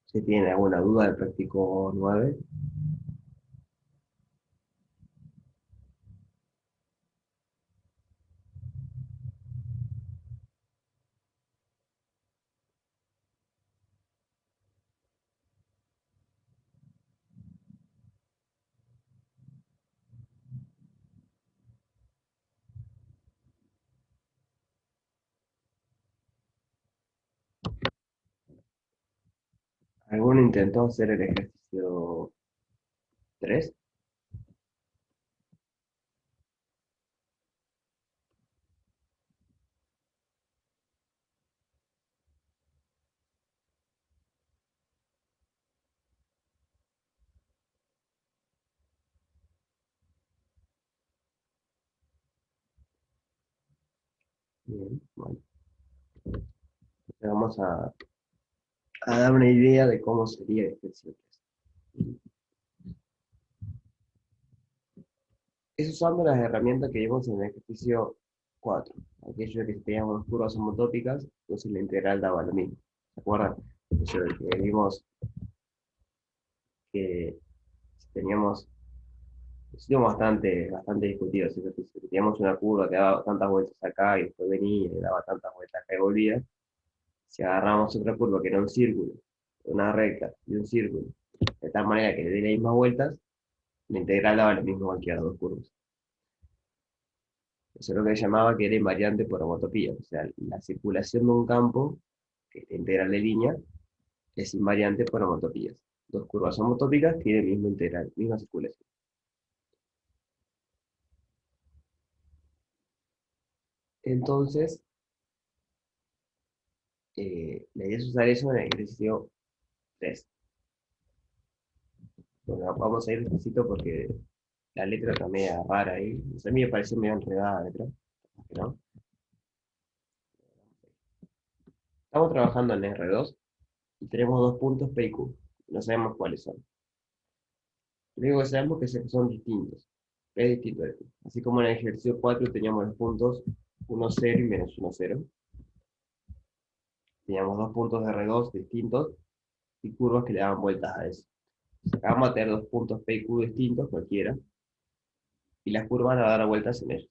Si tienen alguna duda del práctico 9. ¿Alguno intentó hacer el ejercicio 3? Bien, bueno, le vamos a dar una idea de cómo sería el ejercicio 3. Es usando las herramientas que vimos en el ejercicio 4. Aquello que teníamos unas curvas homotópicas, entonces la integral daba lo mismo. ¿Se acuerdan? Eso de que vimos que teníamos, estuvo bastante discutido ese ejercicio. Que teníamos una curva que daba tantas vueltas acá y después venía y daba tantas vueltas acá y volvía. Si agarramos otra curva que era un círculo, una recta y un círculo, de tal manera que le dé las mismas vueltas, la integral daba lo mismo cualquiera de las dos curvas. Eso es lo que llamaba que era invariante por homotopía. O sea, la circulación de un campo, que es la integral de línea, es invariante por homotopías. Dos curvas homotópicas tienen el mismo integral, misma circulación. Entonces, la idea es usar eso en el ejercicio 3. Bueno, vamos a ir despacito porque la letra está media rara ahí. O sea, a mí me parece medio enredada la letra. ¿No? Estamos trabajando en R2 y tenemos dos puntos P y Q. No sabemos cuáles son. Lo único que sabemos es que son distintos. P es distinto de Q. Así como en el ejercicio 4 teníamos los puntos 1, 0 y menos 1, 0. Teníamos dos puntos de R2 distintos y curvas que le daban vueltas a eso. Acá vamos a tener dos puntos P y Q distintos, cualquiera, y las curvas van a dar vueltas en ellos.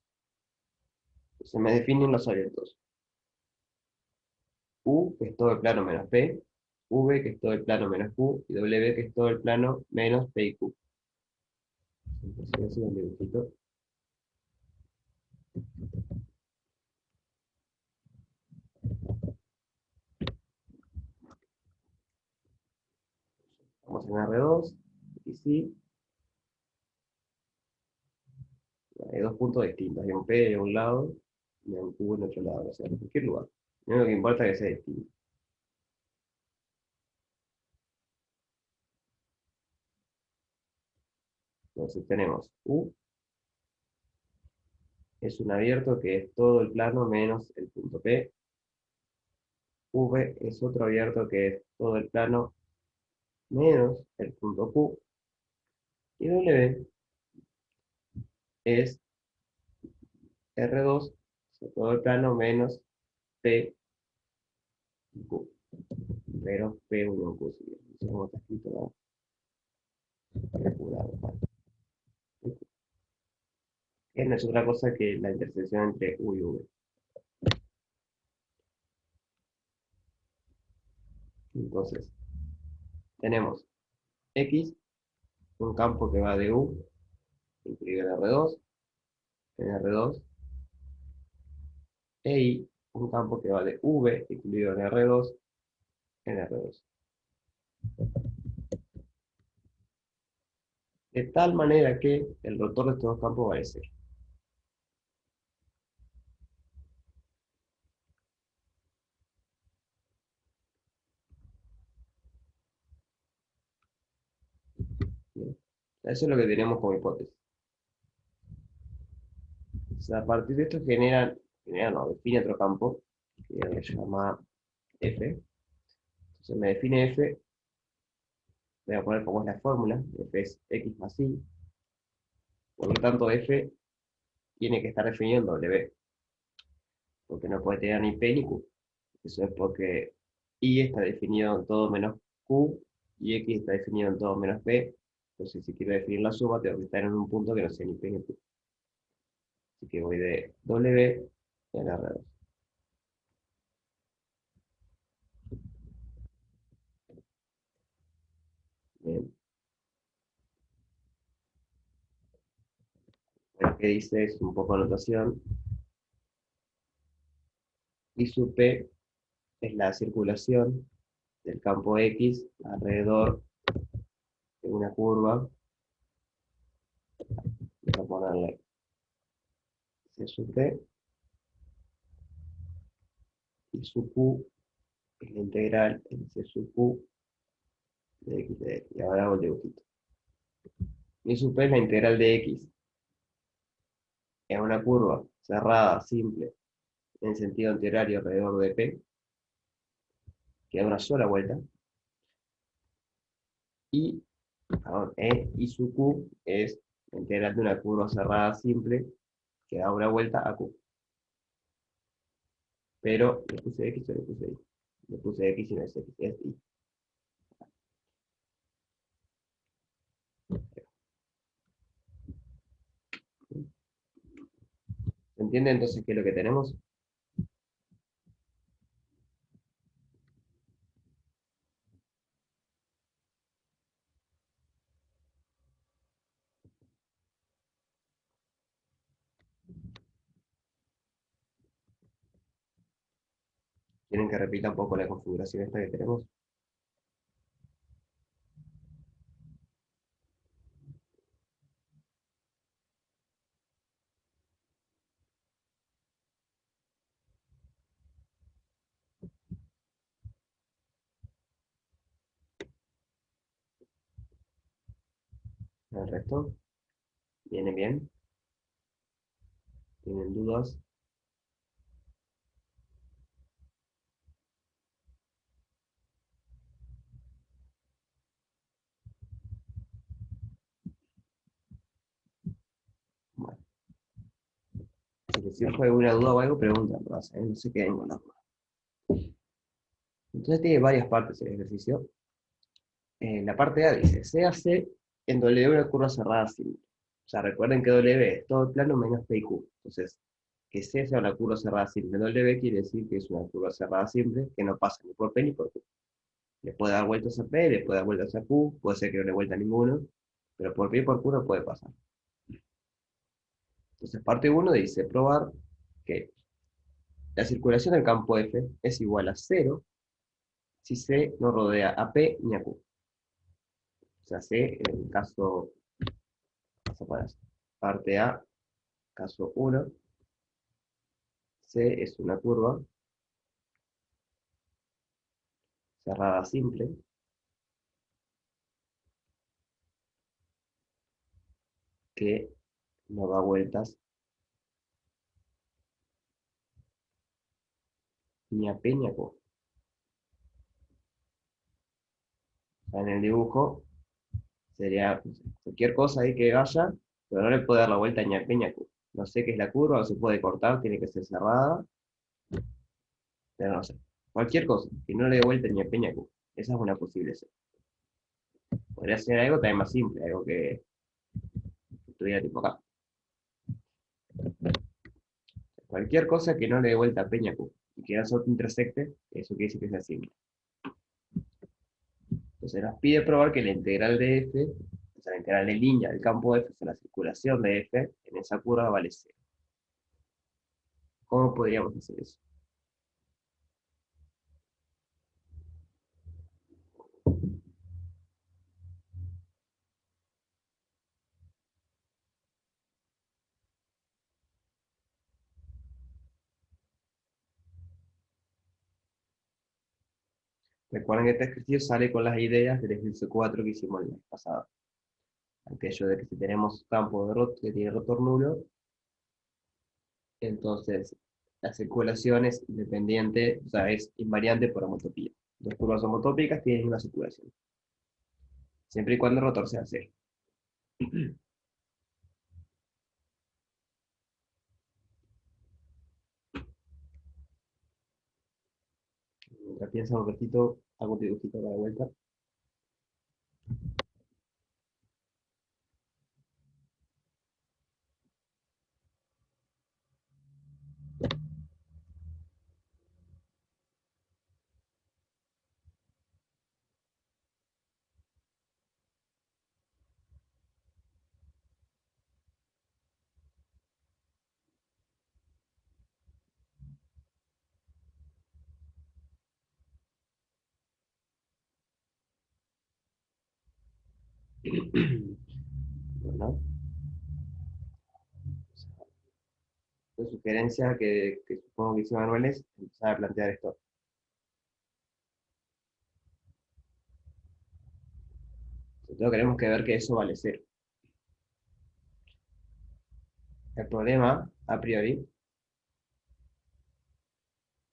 Se me definen los abiertos. U, que es todo el plano menos P, V, que es todo el plano menos Q, y W, que es todo el plano menos P y Q. Entonces, voy a hacer un dibujito. Vamos en R2, y sí, hay dos puntos distintos. Hay un P en un lado y un Q en otro lado, o sea, en cualquier lugar. Lo único que importa es que sea distinto. Entonces tenemos U, es un abierto que es todo el plano menos el punto P. V es otro abierto que es todo el plano menos el punto Q. Y W es R2, o sea, todo el plano menos P y Q. Menos P1 Q. Si como está escrito, calculado. Que no es otra cosa que la intersección entre U y V. Entonces, tenemos X, un campo que va de U, incluido en R2, e Y, un campo que va de V, incluido en R2, en R2. De tal manera que el rotor de estos dos campos va a ser. ¿Bien? Eso es lo que tenemos como hipótesis. O sea, a partir de esto no, define otro campo, que se llama F. Entonces me define F, voy a poner como es la fórmula, F es X más Y, por lo tanto F tiene que estar definido en W, porque no puede tener ni P ni Q. Eso es porque Y está definido en todo menos Q y X está definido en todo menos P. Entonces, si quiero definir la suma, tengo que estar en un punto que no sea ni P ni Q. Así que voy de W en R2. Bien. Lo que dice es un poco de anotación. Y sub P es la circulación del campo X alrededor de una curva. Voy a ponerle C sub P y su Q es la integral en C sub Q de X de X. Y ahora hago el dibujito. Y sub P es la integral de X en una curva cerrada, simple, en sentido antihorario alrededor de P, que da una sola vuelta. Y, perdón, y su Q es la integral de una curva cerrada simple que da una vuelta a Q. Pero le puse X o le puse Y. Le puse X y no es X, es Y. ¿Se entiende entonces qué es lo que tenemos? ¿Quieren que repita un poco la configuración esta que tenemos? El resto, ¿viene bien? ¿Tienen dudas? Bueno, si les surge alguna duda o algo, preguntan, no se queden con la duda. Entonces tiene varias partes el ejercicio. La parte A dice, se hace en W una curva cerrada simple. O sea, recuerden que W es todo el plano menos P y Q. Entonces, que C sea una curva cerrada simple en W quiere decir que es una curva cerrada simple que no pasa ni por P ni por Q. Le puede dar vueltas a P, le puede dar vueltas a Q, puede ser que no le vuelta a ninguno, pero por P y por Q no puede pasar. Entonces, parte 1 dice probar que la circulación del campo F es igual a cero si C no rodea a P ni a Q. O sea, C en el caso, vamos a poner parte A, caso 1, C es una curva cerrada simple que no da vueltas ni a P ni a Q. O sea, en el dibujo sería no sé, cualquier cosa ahí que vaya, pero no le puede dar la vuelta ni a P ni a Q. No sé qué es la curva, no se puede cortar, tiene que ser cerrada, pero no sé. Cualquier cosa, que no le dé vuelta ni a P ni a Q. Esa es una posible C. Podría ser algo también más simple, algo que estuviera tipo acá. Cualquier cosa que no le dé vuelta a P ni a Q. Y que no se intersecte, eso quiere decir que sea simple. Entonces nos pide probar que la integral de f, o sea, la integral de línea del campo f, o sea, la circulación de f, en esa curva vale 0. ¿Cómo podríamos hacer eso? Recuerden que este ejercicio sale con las ideas del ejercicio 4 que hicimos la vez pasada. Aquello de que si tenemos campo que tiene rotor nulo, entonces la circulación es independiente, o sea, es invariante por homotopía. Dos curvas homotópicas tienen una circulación, siempre y cuando el rotor sea cero. Mientras piensa un ratito, hago un dibujito para la vuelta. Bueno, la sugerencia que supongo que hizo Manuel es empezar a plantear esto. Sobre todo queremos que ver que eso vale cero. El problema, a priori,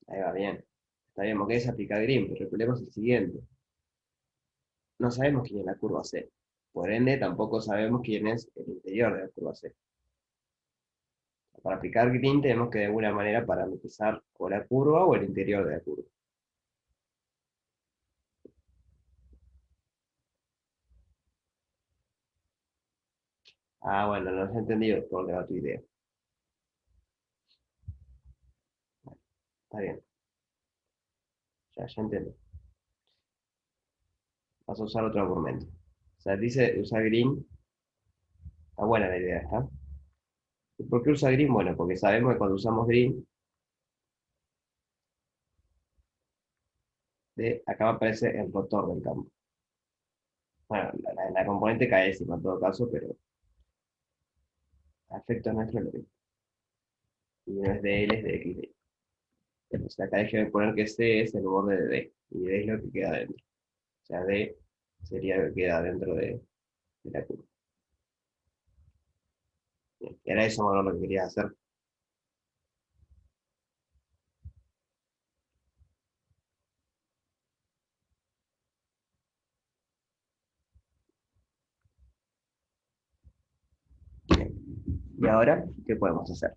ahí va bien. Está bien, porque es aplicar Green, pero el problema es el siguiente. No sabemos quién es la curva C. Por ende, tampoco sabemos quién es el interior de la curva C. Para aplicar Green tenemos que de alguna manera parametrizar o la curva o el interior de la curva. Ah, bueno, no has entendido por dónde va tu idea. Está bien, ya entiendo. Vas a usar otro argumento. O sea, dice usar Green. Está buena la idea, ¿está? ¿Y por qué usa Green? Bueno, porque sabemos que cuando usamos Green, acá aparece el rotor del campo. Bueno, la componente caésima en todo caso, pero a efectos nuestros es lo mismo. Y no es de L, es de X de Y. Entonces acá déjeme poner que C es el borde de D, y D es lo que queda dentro. O sea, D sería lo que queda dentro de la curva. Bien, y era eso bueno, lo que quería hacer. Bien. Y ahora, ¿qué podemos hacer?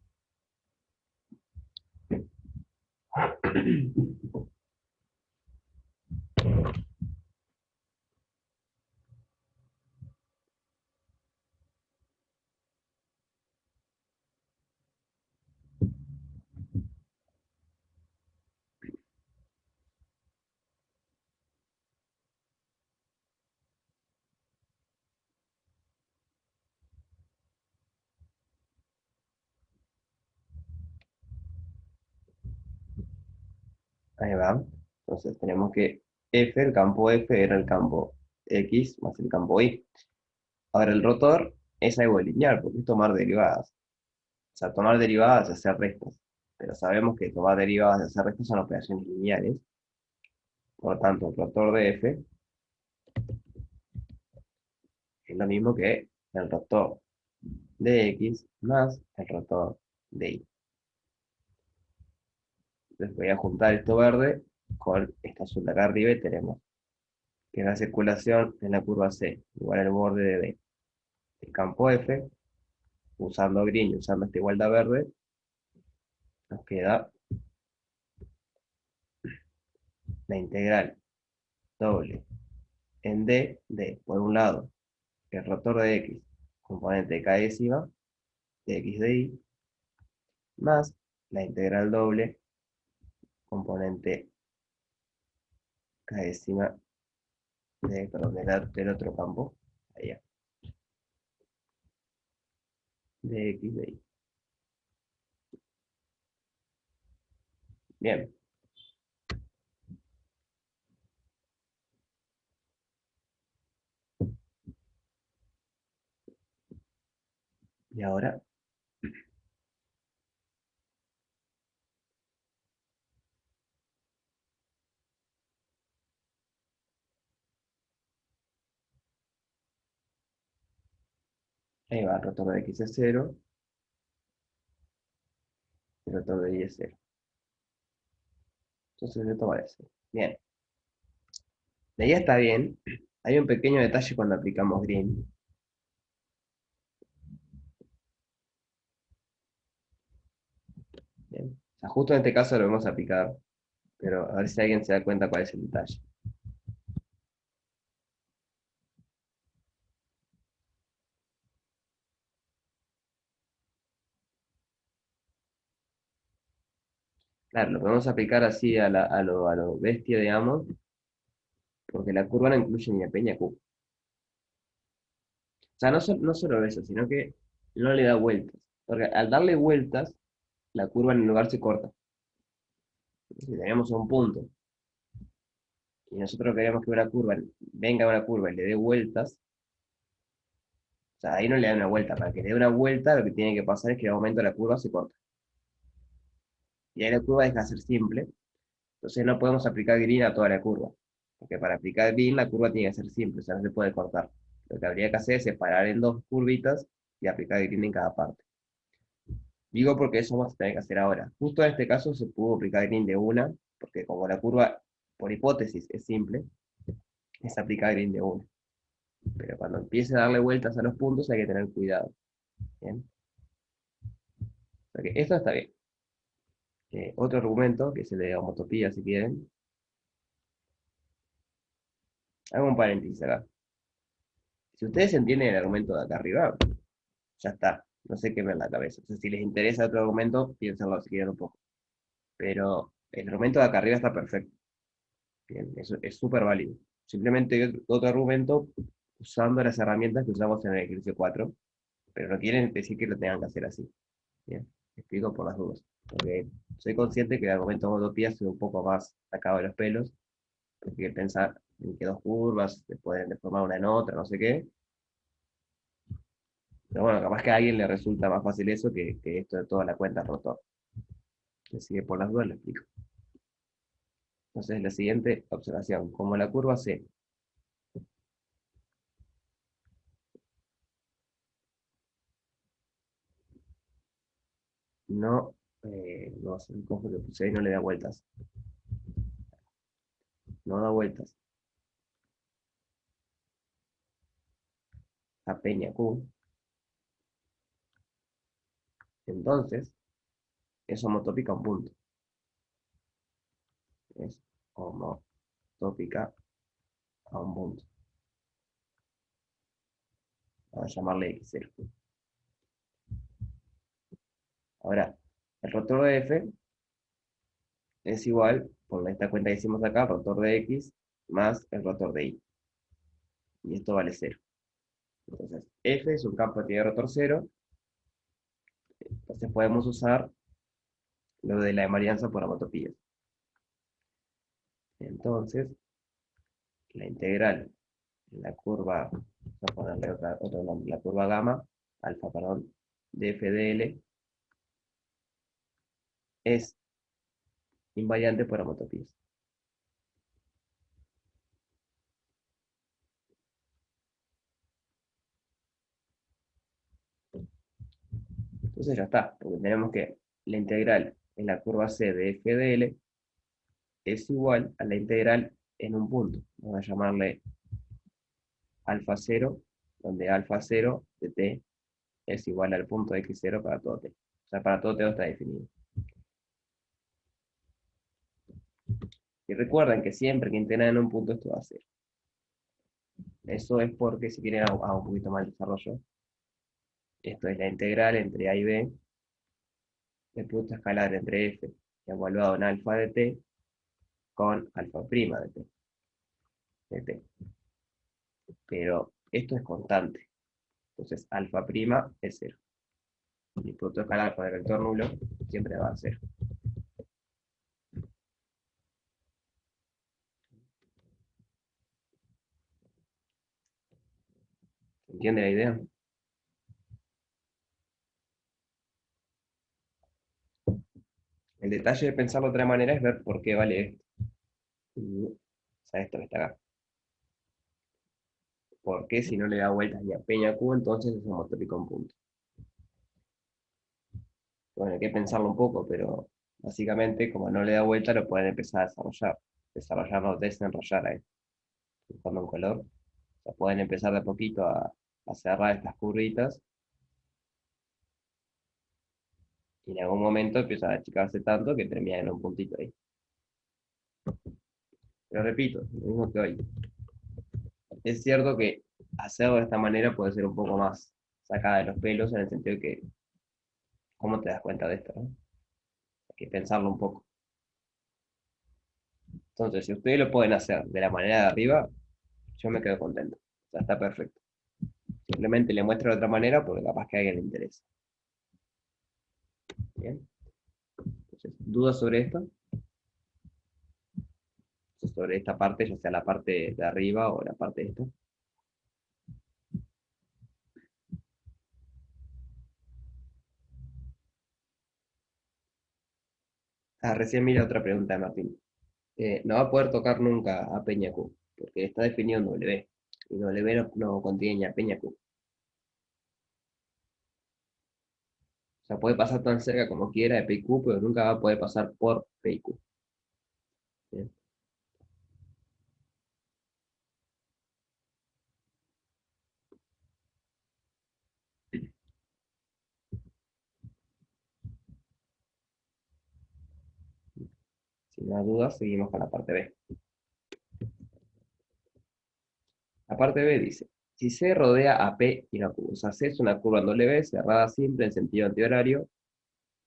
Ahí va. Entonces tenemos que F, el campo F era el campo X más el campo Y. Ahora el rotor es algo lineal, porque es tomar derivadas. O sea, tomar derivadas es hacer restas. Pero sabemos que tomar derivadas y hacer restas son operaciones lineales. Por lo tanto, el rotor de F es lo mismo que el rotor de X más el rotor de Y. Entonces voy a juntar esto verde con esta azul de acá arriba y tenemos que la circulación en la curva C igual al borde de D. El campo F, usando green y usando esta igualdad verde, nos queda la integral doble en D de, por un lado, el rotor de X, componente de k décima, de X de Y, más la integral doble, componente k décima perdón, del otro campo, allá, de X de Y. Bien, y ahora ahí va, el rotor de X es cero, el rotor de Y es cero. Entonces esto parece. Bien, la idea está bien. Hay un pequeño detalle cuando aplicamos green. Bien. O sea, justo en este caso lo vamos a aplicar, pero a ver si alguien se da cuenta cuál es el detalle. Claro, lo podemos aplicar así a lo bestia, digamos, porque la curva no incluye ni a P ni a Q. O sea, no solo eso, sino que no le da vueltas. Porque al darle vueltas, la curva en el lugar se corta. Si tenemos un punto y nosotros queremos que una curva venga a una curva y le dé vueltas, O sea, ahí no le da una vuelta. Para que le dé una vuelta, lo que tiene que pasar es que en el momento la curva se corta. Y ahí la curva deja de ser simple. Entonces no podemos aplicar green a toda la curva. Porque para aplicar green, la curva tiene que ser simple, o sea, no se puede cortar. Lo que habría que hacer es separar en dos curvitas y aplicar green en cada parte. Digo porque eso vamos a tener que hacer ahora. Justo en este caso se pudo aplicar green de una, porque como la curva, por hipótesis, es simple, es aplicar green de una. Pero cuando empiece a darle vueltas a los puntos hay que tener cuidado. ¿Bien? O sea que esto está bien. Otro argumento, que es el de homotopía, si quieren. Hago un paréntesis acá. Si ustedes entienden el argumento de acá arriba, ya está. No sé qué me en la cabeza. O sea, si les interesa otro argumento, piénsenlo si quieren un poco. Pero el argumento de acá arriba está perfecto. Bien, eso es súper válido. Simplemente hay otro argumento usando las herramientas que usamos en el ejercicio 4, pero no quieren decir que lo tengan que hacer así. Bien, explico por las dudas. Porque soy consciente que el argumento de homotopía es un poco más sacado de los pelos, porque hay que pensar en que dos curvas se pueden deformar una en otra, no sé qué. Pero bueno, capaz que a alguien le resulta más fácil eso que esto de toda la cuenta rotor. Así que por las dudas lo explico. Entonces, la siguiente observación. Como la curva C no, no sé cómo que puse ahí, no le da vueltas. No da vueltas a Peña Q, entonces es homotópica a un punto. Es homotópica a un punto. Vamos a llamarle X0. Ahora, el rotor de F es igual, por esta cuenta que hicimos acá, rotor de X más el rotor de Y. Y esto vale 0. Entonces, F es un campo de actividad de rotor 0. Entonces podemos usar lo de la invarianza por homotopías. Entonces, la integral en la curva, vamos a ponerle otro nombre, la curva gamma, alfa, perdón, de f de L, es invariante por homotopías. Entonces ya está, porque tenemos que la integral en la curva C de f de L es igual a la integral en un punto. Vamos a llamarle alfa 0, donde alfa 0 de t es igual al punto x0 para todo t. O sea, para todo t está definido. Y recuerden que siempre que integran en un punto esto va a ser. Eso es porque, si quieren, hago un poquito más el desarrollo. Esto es la integral entre a y b del producto escalar entre f evaluado en alfa de t con alfa prima de t. Pero esto es constante. Entonces, alfa prima es 0. Y el producto escalar con el vector nulo siempre va a 0. ¿Entiende la idea? El detalle de pensarlo de otra manera es ver por qué vale esto. O sea, esto que está acá. ¿Por qué si no le da vueltas ni a P ni a Q, entonces es homotópico en punto? Bueno, hay que pensarlo un poco, pero básicamente, como no le da vuelta, lo pueden empezar a desarrollar. Desarrollar, no desenrollar ahí, buscando un color. O sea, pueden empezar de a poquito a cerrar estas curvitas y en algún momento empiezan a achicarse tanto que terminan en un puntito ahí. Pero repito, lo mismo que hoy. Es cierto que hacerlo de esta manera puede ser un poco más sacada de los pelos en el sentido de que, ¿cómo te das cuenta de esto? ¿No? Hay que pensarlo un poco. Entonces, si ustedes lo pueden hacer de la manera de arriba, yo me quedo contento. O sea, está perfecto. Simplemente le muestro de otra manera porque capaz que a alguien le interesa. ¿Bien? Entonces, ¿dudas sobre esto? Sobre esta parte, ya sea la parte de arriba o la parte de esta. Recién mira otra pregunta de Martín. No va a poder tocar nunca a Peña Q, porque está definido en W. Y W no contiene ni a Peña Q. O sea, puede pasar tan cerca como quiera de PQ, pero nunca va a poder pasar por PQ. Bien. Sin más dudas, seguimos con la parte B. La parte B dice, si C rodea a P y la curva, o sea, C es una curva en W cerrada simple en sentido antihorario.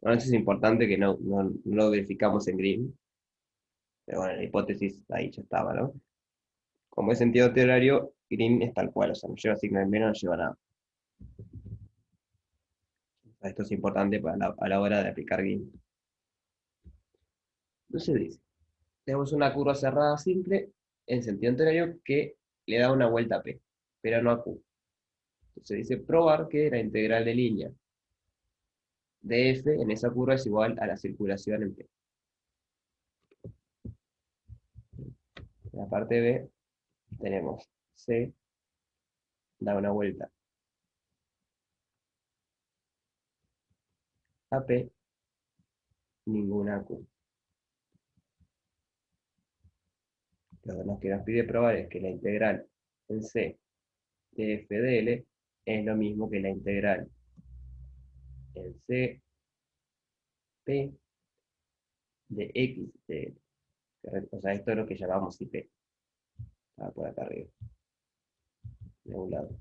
Bueno, eso es importante que no lo verificamos en Green, pero bueno, la hipótesis ahí ya estaba, ¿no? Como es sentido antihorario, Green es tal cual, o sea, no lleva signo de menos, no lleva nada. Esto es importante a la hora de aplicar Green. Entonces dice, tenemos una curva cerrada simple en sentido antihorario que le da una vuelta a P, pero no a Q. Entonces dice probar que la integral de línea de F en esa curva es igual a la circulación en P. En la parte B tenemos C da una vuelta a P, ninguna a Q. Lo que nos pide probar es que la integral en C de F de L es lo mismo que la integral en C P de X de L. O sea, esto es lo que llamamos IP. Está por acá arriba, de un lado.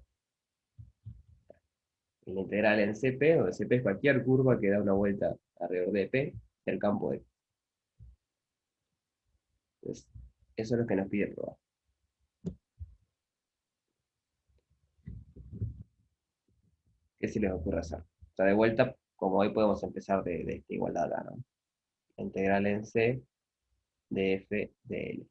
Y la integral en CP, donde CP es cualquier curva que da una vuelta alrededor de P del campo de X. Entonces, eso es lo que nos pide probar. ¿Qué se les ocurre hacer? O sea, de vuelta, como hoy podemos empezar de esta igualdad acá, ¿no? La integral en C de F de L.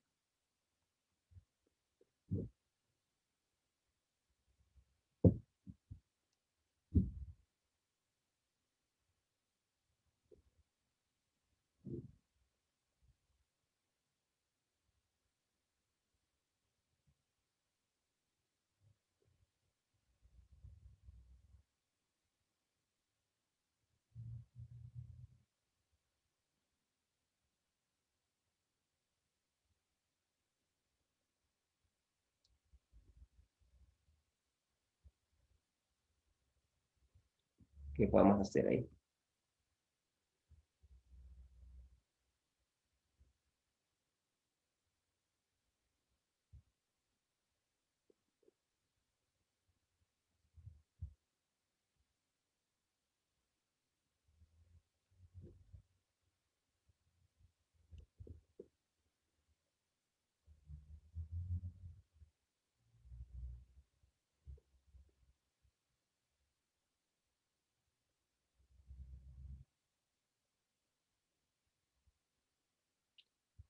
¿Qué podemos hacer ahí?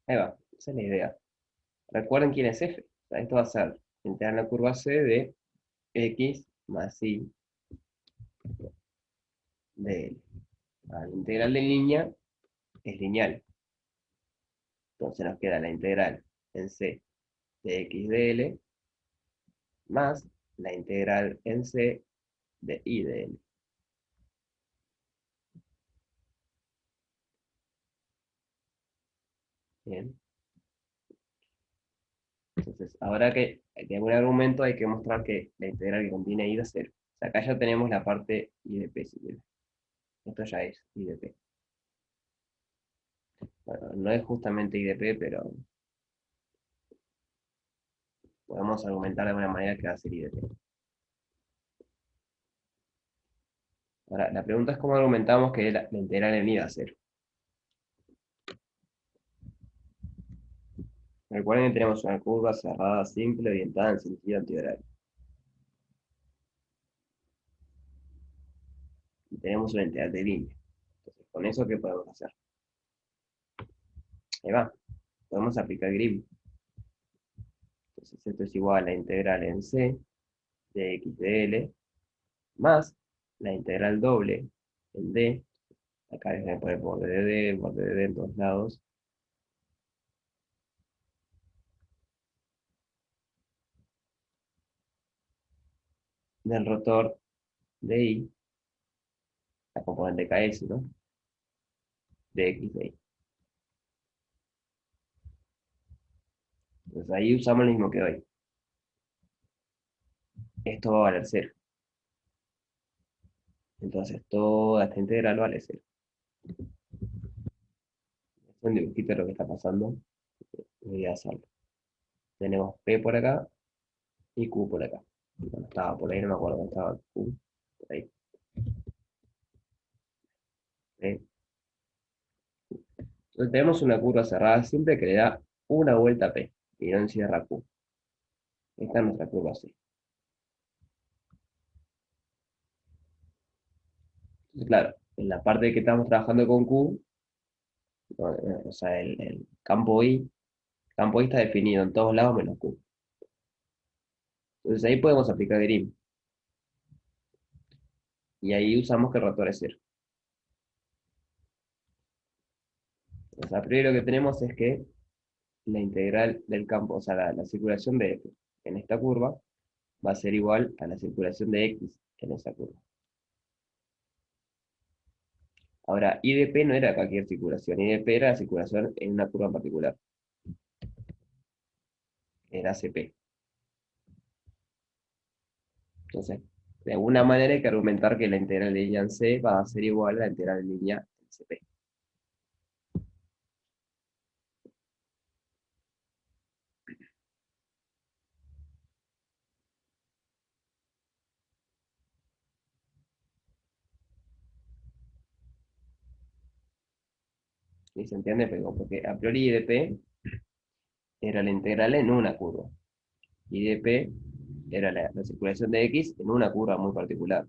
Ahí va, esa es la idea. Recuerden quién es F. O sea, esto va a ser integrar la curva C de X más Y de L. La integral de línea es lineal. Entonces nos queda la integral en C de X de L más la integral en C de Y de L. Bien. Entonces, ahora que algún argumento hay que mostrar que la integral que contiene y da cero. O sea, acá ya tenemos la parte I de P, si quieren. Esto ya es I de P. Bueno, no es justamente I de P, pero podemos argumentar de alguna manera que va a ser I de P. Ahora, la pregunta es cómo argumentamos que la integral en I da cero. Recuerden que tenemos una curva cerrada simple orientada en sentido antihorario. Y tenemos una integral de línea. Entonces, con eso, ¿qué podemos hacer? Ahí va. Podemos aplicar Green. Entonces, esto es igual a la integral en C de X de L más la integral doble en D Acá déjenme poner borde de D en todos lados. Del rotor de I, la componente KS, ¿no? De X de Y. Entonces ahí usamos lo mismo que hoy. Esto va a valer cero. Entonces toda esta integral vale cero. Es un dibujito de lo que está pasando. Voy a hacerlo. Tenemos P por acá y Q por acá. Bueno, estaba por ahí, no me acuerdo dónde estaba Q. Por ahí. ¿Eh? Entonces tenemos una curva cerrada simple que le da una vuelta a P y no encierra Q. Esta es nuestra curva C. Entonces, claro, en la parte que estamos trabajando con Q, o sea, el campo I está definido en todos lados menos Q. Entonces ahí podemos aplicar Green. Y ahí usamos que el rotor es cero. O sea, primero lo que tenemos es que la integral del campo, o sea, la circulación de F en esta curva va a ser igual a la circulación de X en esa curva. Ahora, I de P no era cualquier circulación, I de P era la circulación en una curva en particular, era CP. Entonces, de alguna manera hay que argumentar que la integral de línea en C va a ser igual a la integral de línea en CP. ¿Y se entiende? Pero porque a priori I de P era la integral en una curva. I de P era la circulación de X en una curva muy particular.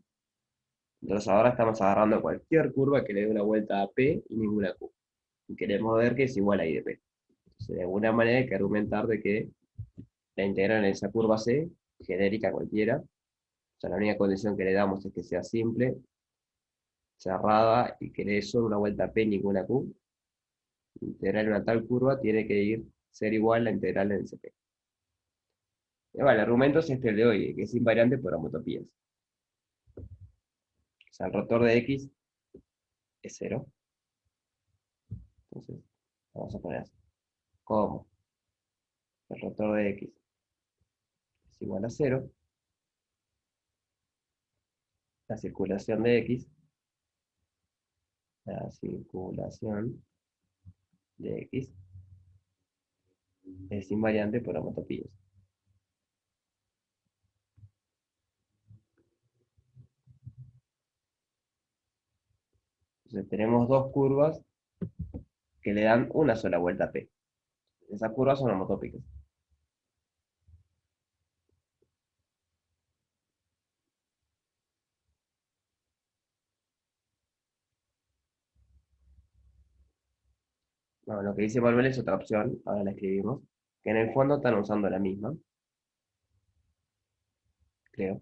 Entonces ahora estamos agarrando cualquier curva que le dé una vuelta a P y ninguna Q. Y queremos ver que es igual a I de P. Entonces, de alguna manera hay que argumentar de que la integral en esa curva C, genérica cualquiera, o sea, la única condición que le damos es que sea simple, cerrada y que le dé solo una vuelta a P y ninguna Q. La integral en una tal curva tiene que ser igual a la integral en CP. Y bueno, el argumento es este el de hoy, que es invariante por homotopías. O sea, el rotor de X es cero. Entonces, vamos a poner así. ¿Cómo? El rotor de X es igual a cero. La circulación de X, la circulación de X es invariante por homotopías. Entonces tenemos dos curvas que le dan una sola vuelta a P. Esas curvas son homotópicas. Bueno, lo que dice Manuel es otra opción, ahora la escribimos, que en el fondo están usando la misma, creo.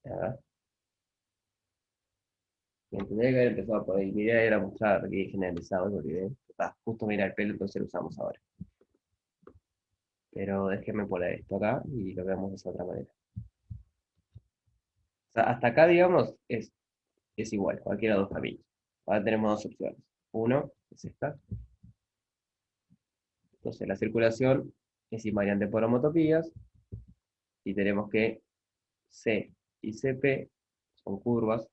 A ver. Me tendría que haber empezado por ahí. Mi idea era mostrar que es generalizado, porque justo mira el pelo, entonces lo usamos ahora. Pero déjenme poner esto acá y lo veamos de esa otra manera. O sea, hasta acá, digamos, es igual, cualquiera de los caminos. Ahora tenemos dos opciones. Uno es esta. Entonces, la circulación es invariante por homotopías y tenemos que C y CP son curvas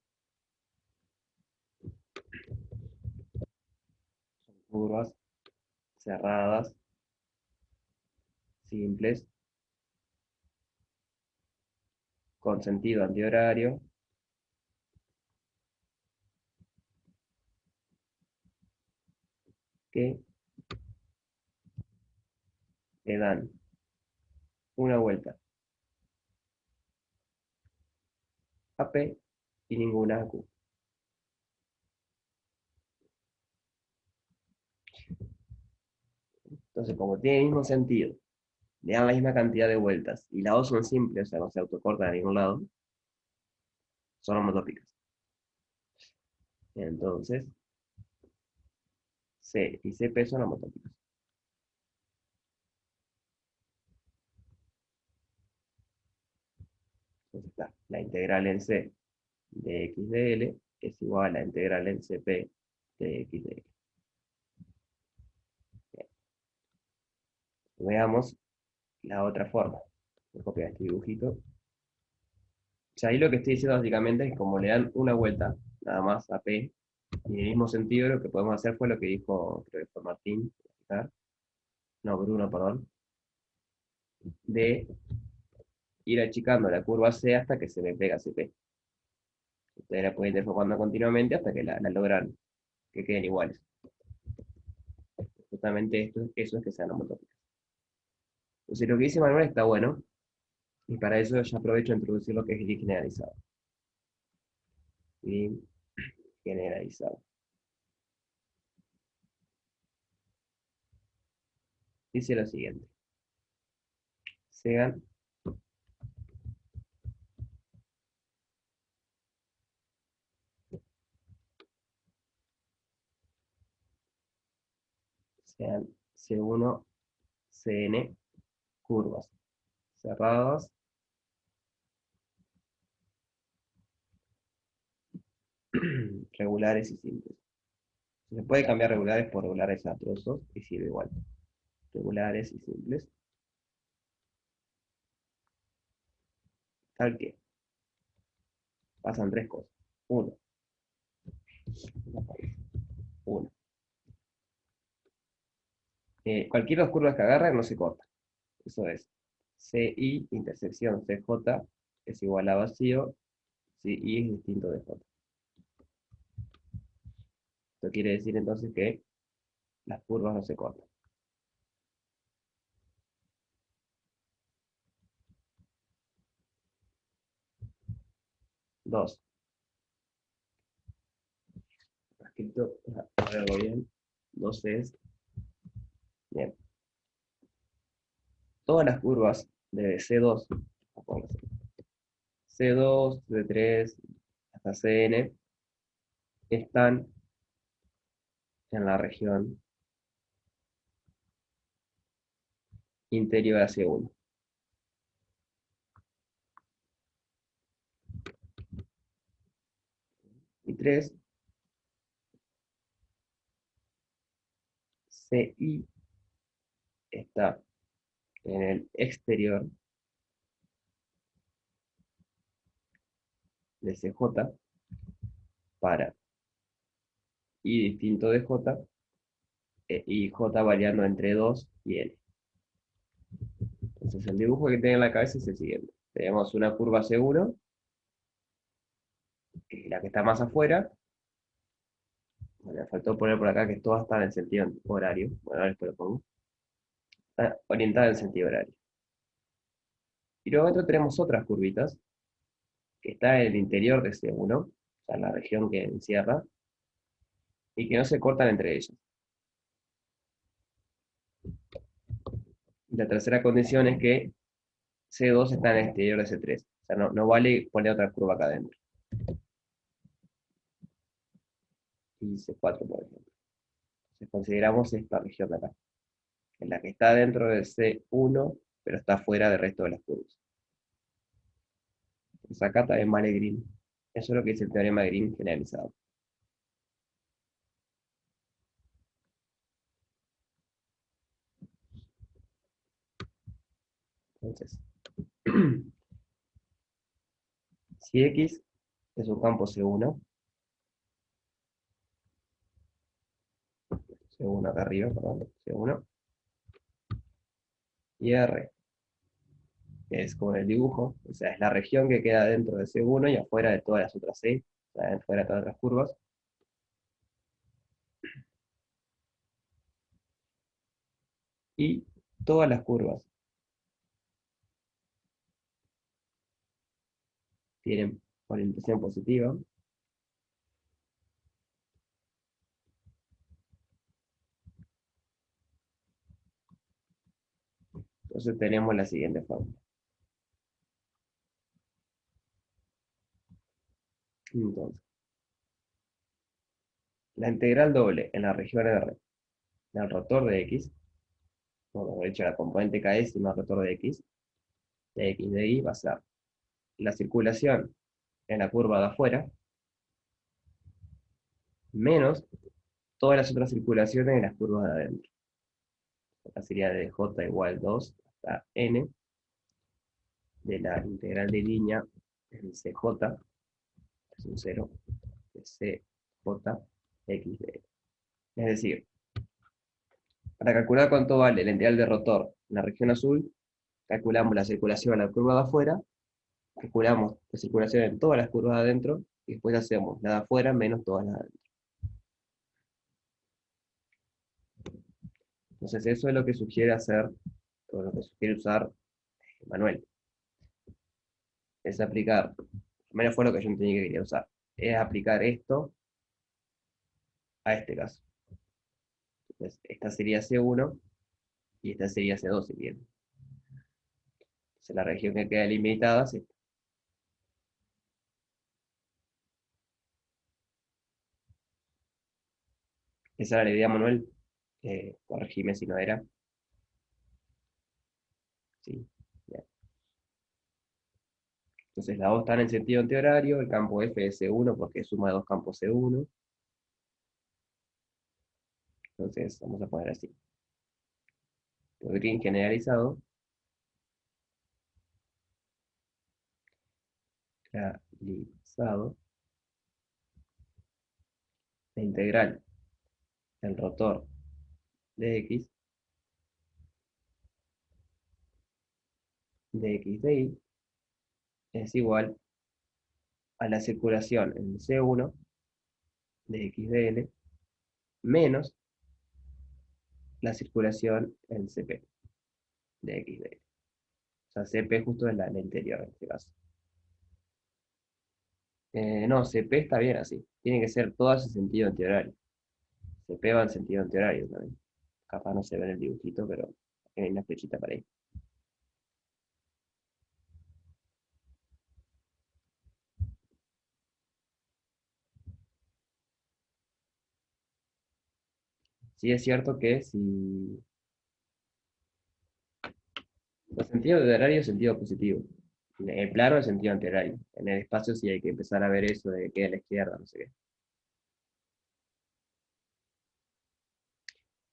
cerradas, simples, con sentido antihorario, que le dan una vuelta a P y ninguna a Q. Entonces, como tiene el mismo sentido, le dan la misma cantidad de vueltas y las dos son simples, o sea, no se autocortan a ningún lado, son homotópicas. Entonces, C y CP son homotópicos. Entonces está, la integral en C de x de L es igual a la integral en CP de x de L. Bien. Veamos la otra forma. Voy a copiar este dibujito. O sea, ahí lo que estoy diciendo básicamente es como le dan una vuelta, nada más a P, y en el mismo sentido lo que podemos hacer fue lo que dijo, creo que fue Martín, no, Bruno, perdón, de ir achicando la curva C hasta que se me pega CP. Ustedes la pueden ir formando continuamente hasta que la logran que queden iguales. Justamente eso es que sean homotópicas. Entonces lo que dice Manuel está bueno, y para eso ya aprovecho de introducir lo que es el generalizado. Y generalizado. Dice lo siguiente. Sean sean C1, Cn, curvas cerradas, regulares y simples. Se puede cambiar regulares por regulares a trozos y sirve igual. Regulares y simples. Tal que pasan tres cosas. Uno, uno. Cualquier dos curvas que agarren no se corta. Eso es. CI intersección CJ es igual a vacío si I es distinto de J. Esto quiere decir entonces que las curvas no se cortan. Dos. Escrito, a verlo bien. Dos es. Bien. Todas las curvas de C2, C2, C3, hasta Cn, están en la región interior a C1. Y 3, Ci está en el exterior de CJ para I distinto de J y J variando entre 2 y N. Entonces el dibujo que tengo en la cabeza es el siguiente. Tenemos una curva C1, que es la que está más afuera. Bueno, me faltó poner por acá que todas están en sentido horario. Bueno, ahora después lo pongo. Está orientada en sentido horario. Y luego dentro tenemos otras curvitas, que está en el interior de C1, o sea, en la región que encierra, y que no se cortan entre ellas. Y la tercera condición es que C2 está en el exterior de C3. O sea, no vale poner otra curva acá adentro. Y C4, por ejemplo. Entonces consideramos esta región de acá, en la que está dentro de C1, pero está fuera del resto de las curvas. Entonces acá también vale Green. Eso es lo que dice el teorema de Green generalizado. Entonces, si X es un campo C1, C1 acá arriba, perdón, C1, y R es como el dibujo, o sea, es la región que queda dentro de C1 y afuera de todas las otras C, o sea, afuera de todas las curvas. Y todas las curvas tienen orientación positiva. Entonces tenemos la siguiente fórmula. Entonces, La integral doble en la región R del rotor de X, bueno, de hecho la componente KS más rotor de X de Y va a ser la circulación en la curva de afuera, menos todas las otras circulaciones en las curvas de adentro. Acá sería de J igual 2 hasta N, de la integral de línea en CJ, es un 0, de CJ, X de N. Es decir, para calcular cuánto vale la integral de rotor en la región azul, calculamos la circulación en la curva de afuera, calculamos la circulación en todas las curvas de adentro, y después hacemos la de afuera menos todas las de adentro. Entonces eso es lo que sugiere hacer, o lo que sugiere usar Manuel. Es aplicar, menos fue lo que yo entendí que quería usar, es aplicar esto a este caso. Entonces, esta sería C1 y esta sería C2 si bien. Entonces la región que queda limitada es esta. Esa era la idea, Manuel. Corregime si no era. Sí. Bien. Entonces las dos están en sentido antihorario, el campo F es C1 porque es suma de dos campos C1. Entonces vamos a poner así. Green generalizado, realizado, la integral del rotor de X de Y es igual a la circulación en C1 de X de L menos la circulación en CP de X de L. O sea, CP justo es la interior en este caso. No, CP está bien así. Tiene que ser todas en sentido antihorario. CP va en sentido antihorario también. Capaz no se ve en el dibujito, pero hay una flechita para ahí. Sí es cierto que si el sentido de horario es sentido positivo. En el plano es sentido antihorario. En el espacio sí hay que empezar a ver eso de que a la izquierda, no sé qué.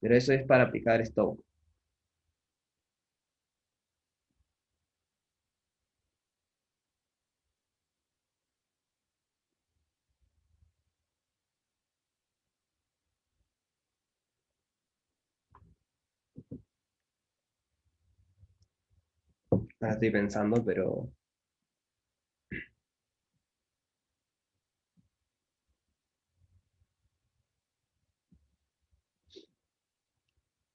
Pero eso es para aplicar Stokes. Ahora estoy pensando, pero...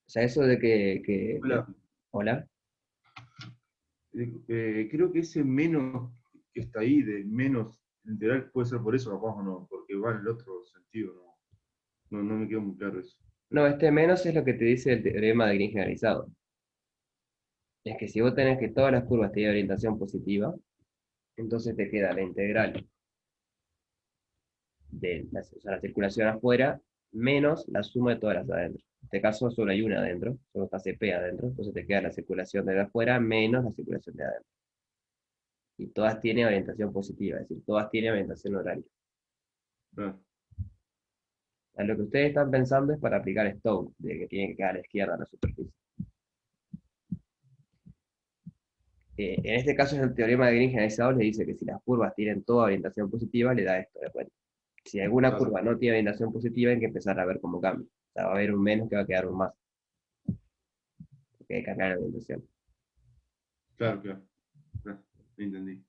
O sea, eso de Hola, Hola. creo que ese menos que está ahí, de menos integral, puede ser por eso, capaz o no, porque va en el otro sentido, no me quedó muy claro eso. No, este menos es lo que te dice el teorema de Green generalizado. Es que si vos tenés que todas las curvas tienen orientación positiva, entonces te queda la integral de la, o sea, la circulación afuera menos la suma de todas las adentro. En este caso solo hay una adentro, solo está CP adentro, entonces te queda la circulación de afuera menos la circulación de adentro. Y todas tienen orientación positiva, es decir, todas tienen orientación horaria. Ah, A lo que ustedes están pensando es para aplicar Stokes, de que tiene que quedar a la izquierda la superficie. En este caso, el teorema de Green generalizado le dice que si las curvas tienen toda orientación positiva, le da esto de cuenta. Si alguna claro, curva no tiene orientación positiva, hay que empezar a ver cómo cambia. O sea, va a haber un menos que va a quedar un más, porque hay que cambiar la orientación. claro, entendí.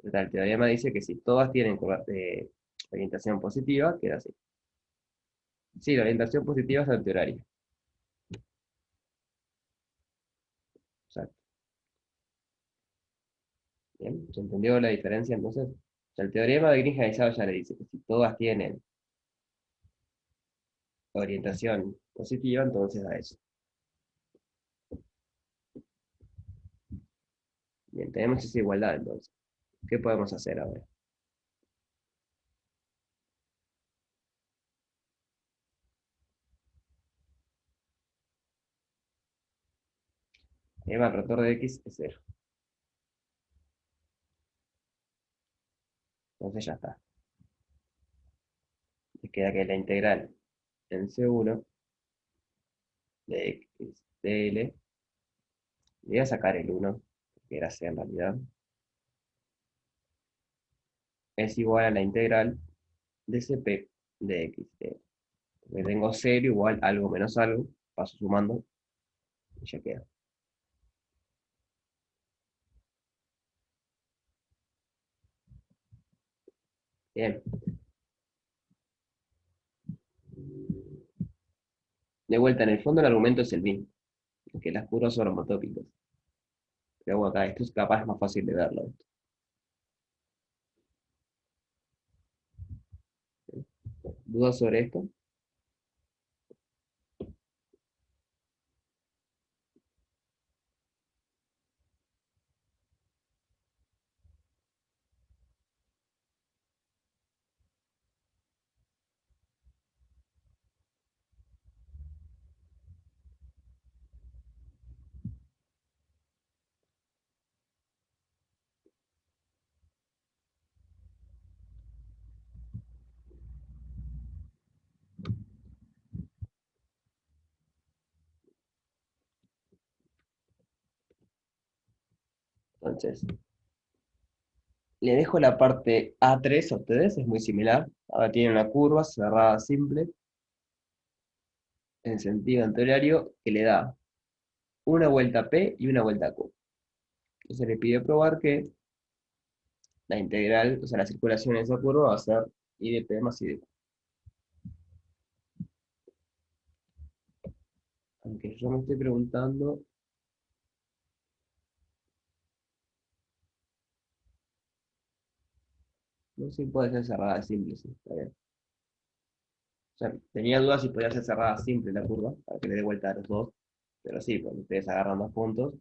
Entonces, el teorema dice que si todas tienen orientación positiva, queda así. Sí, la orientación positiva es antihoraria. Exacto. Bien, ¿se entendió la diferencia entonces? O sea, el teorema de Green generalizado ya le dice que si todas tienen orientación positiva, entonces da eso. Bien, tenemos esa igualdad entonces. ¿Qué podemos hacer ahora? El rotor de x es 0. Entonces ya está. Les queda que la integral en C1 de x de L, le voy a sacar el 1, que era C en realidad, es igual a la integral de Cp de x de L. Porque tengo 0 igual algo menos algo, paso sumando, y ya queda. Bien. De vuelta, en el fondo el argumento es el mismo, que las curvas son homotópicas. Pero bueno, acá esto es capaz más fácil de verlo. ¿Dudas sobre esto? Entonces, le dejo la parte A3 a ustedes, es muy similar. Ahora tiene una curva cerrada simple en sentido antihorario que le da una vuelta P y una vuelta Q. Entonces le pide probar que la integral, o sea, la circulación en esa curva va a ser I de P más I de Q. Aunque yo me estoy preguntando, no sé si puede ser cerrada simple, sí, está bien. O sea, tenía dudas si podía ser cerrada simple la curva, para que le dé vuelta a los dos, pero sí, porque ustedes agarran dos puntos,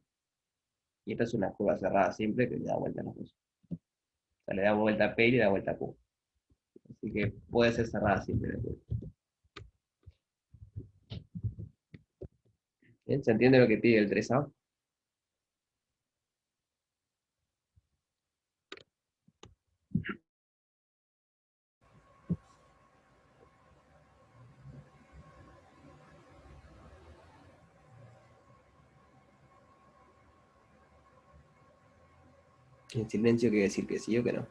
y esta es una curva cerrada simple que le da vuelta a los dos. O sea, le da vuelta a P y le da vuelta a Q. Así que puede ser cerrada simple la curva. ¿Bien? ¿Se entiende lo que pide el 3A? En silencio quiere decir que sí o que no.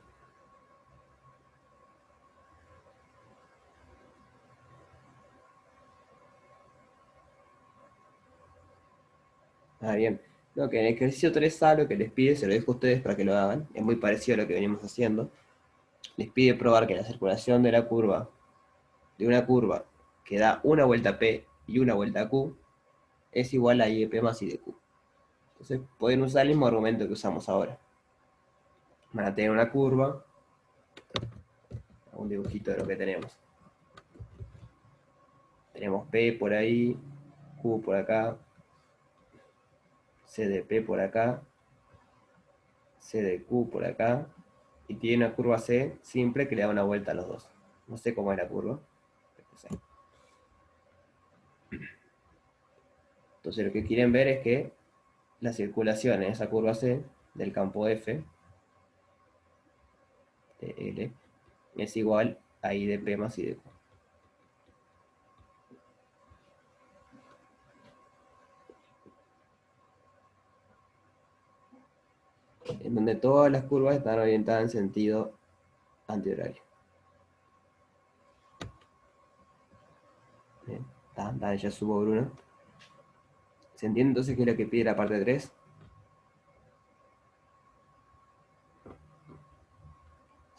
Ah, bien. No, que en el ejercicio 3A lo que les pide, se lo dejo a ustedes para que lo hagan, es muy parecido a lo que venimos haciendo. Les pide probar que la circulación de la curva, de una curva que da una vuelta P y una vuelta Q, es igual a I de P más I de Q. Entonces pueden usar el mismo argumento que usamos ahora. Van a tener una curva, un dibujito de lo que tenemos. Tenemos P por ahí, Q por acá, C de P por acá, C de Q por acá, y tiene una curva C simple que le da una vuelta a los dos. No sé cómo es la curva. Entonces lo que quieren ver es que la circulación en esa curva C del campo F de L es igual a I de P más I de Q. En donde todas las curvas están orientadas en sentido antihorario. Bien, dale, ya subo Bruno. ¿Se entiende entonces qué es lo que pide la parte 3?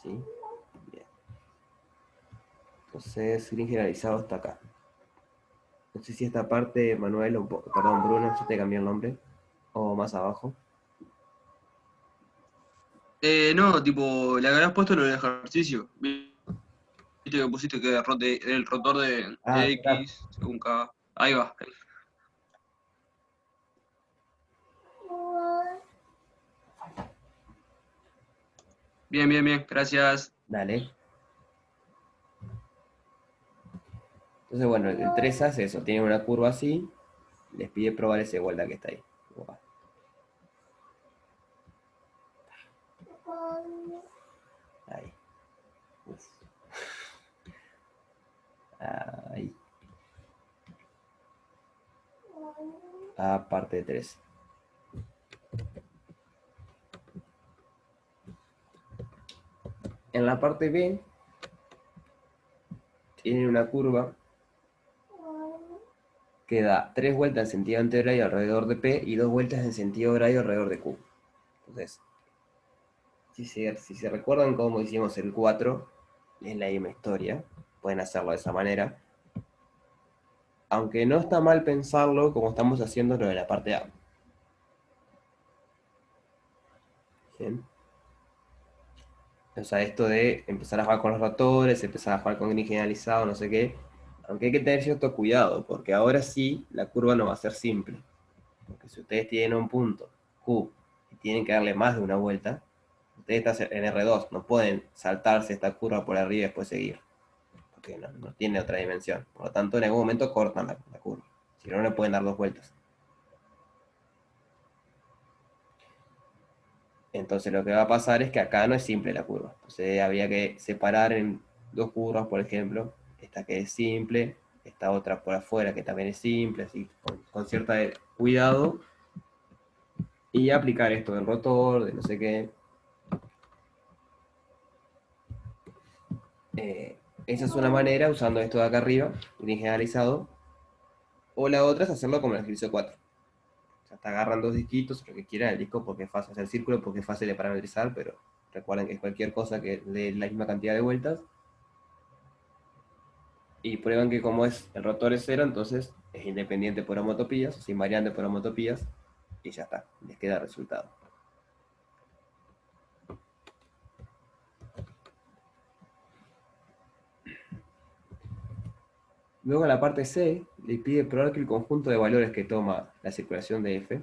¿Sí? Bien. Entonces, screen generalizado hasta acá. No sé si esta parte, Manuel, perdón, Bruno, si te cambié el nombre, o más abajo. No, tipo, le habías puesto lo del ejercicio. Viste que pusiste que el rotor Ah, de acá. X según K. Ahí va. Bien, bien, bien. Gracias. Dale. Entonces, bueno, el 3A es eso, tiene una curva así, les pide probar esa igualdad que está ahí. a parte de 3. En la parte B, tiene una curva que da 3 vueltas en sentido antihorario alrededor de P y 2 vueltas en sentido horario alrededor de Q. Entonces, si se recuerdan cómo hicimos el 4, es la misma historia. Pueden hacerlo de esa manera. Aunque no está mal pensarlo como estamos haciendo lo de la parte A. ¿Bien? O sea, esto de empezar a jugar con los rotores, empezar a jugar con grid generalizado, no sé qué. Aunque hay que tener cierto cuidado, porque ahora sí la curva no va a ser simple. Porque si ustedes tienen un punto Q y tienen que darle más de una vuelta, ustedes están en R2, no pueden saltarse esta curva por arriba y después seguir. Porque no tiene otra dimensión. Por lo tanto, en algún momento cortan la curva. Si no, no pueden dar 2 vueltas. Entonces lo que va a pasar es que acá no es simple la curva. Entonces habría que separar en 2 curvas, por ejemplo. Esta que es simple, esta otra por afuera que también es simple, así con cierto cuidado. Y aplicar esto del rotor, de no sé qué. Esa es una manera, usando esto de acá arriba, bien generalizado. O la otra es hacerlo como el ejercicio 4. O sea, te agarran 2 disquitos, lo que quieran, el disco porque es fácil hacer el círculo, porque es fácil de parametrizar, pero recuerden que es cualquier cosa que dé la misma cantidad de vueltas. Y prueban que como el rotor es 0, entonces es independiente por homotopías, o sea, invariante por homotopías, y ya está, les queda el resultado. Luego en la parte C, le pide probar que el conjunto de valores que toma la circulación de F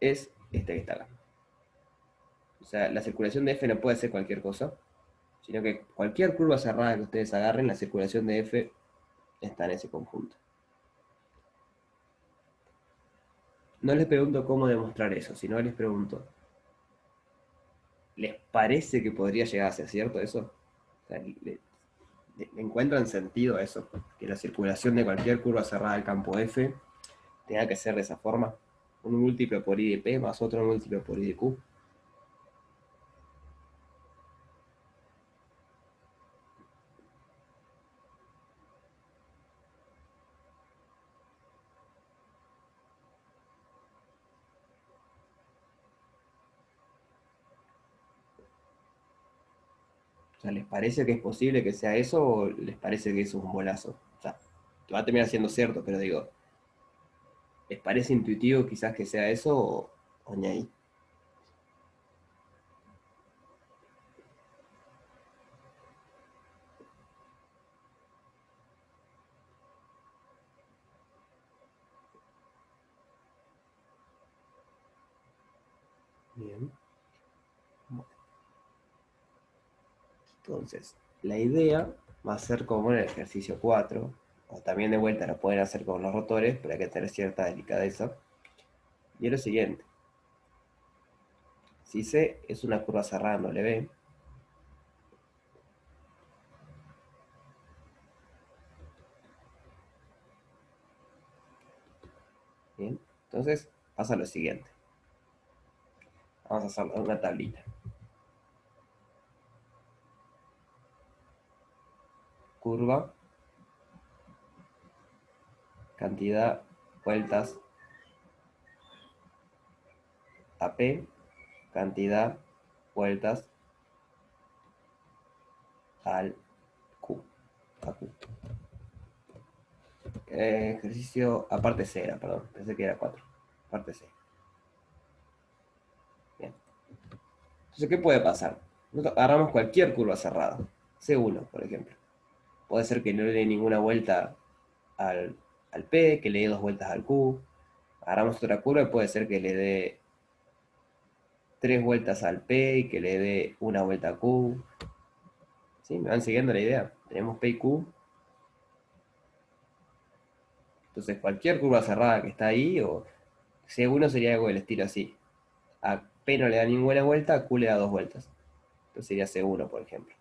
es este que está acá. O sea, la circulación de F no puede ser cualquier cosa, sino que cualquier curva cerrada que ustedes agarren, la circulación de F está en ese conjunto. No les pregunto cómo demostrar eso, sino les pregunto, ¿les parece que podría llegar a ser cierto eso? O sea, ¿le encuentran sentido a eso? Que la circulación de cualquier curva cerrada del campo F tenga que ser de esa forma. Un múltiplo por I de P más otro múltiplo por I de Q. O sea, ¿les parece que es posible que sea eso o les parece que eso es un bolazo? O sea, que va a terminar siendo cierto, pero digo, ¿les parece intuitivo quizás que sea eso o ni ahí? Bien. Entonces, la idea va a ser como en el ejercicio 4, o también de vuelta lo pueden hacer con los rotores, pero hay que tener cierta delicadeza. Y es lo siguiente. Si C es una curva cerrada, no le ve. Bien, entonces pasa lo siguiente. Vamos a hacer una tablita. Curva, cantidad, vueltas a P, cantidad, vueltas al Q. A Q. Ejercicio, aparte C era, perdón, pensé que era 4. Parte C. Bien. Entonces, ¿qué puede pasar? Nosotros agarramos cualquier curva cerrada. C1, por ejemplo. Puede ser que no le dé ninguna vuelta al P, que le dé 2 vueltas al Q. Agarramos otra curva y puede ser que le dé 3 vueltas al P y que le dé una vuelta a Q. ¿Sí? ¿Me van siguiendo la idea? Tenemos P y Q. Entonces, cualquier curva cerrada que está ahí, o C1 sería algo del estilo así. A P no le da ninguna vuelta, a Q le da 2 vueltas. Entonces sería C1, por ejemplo.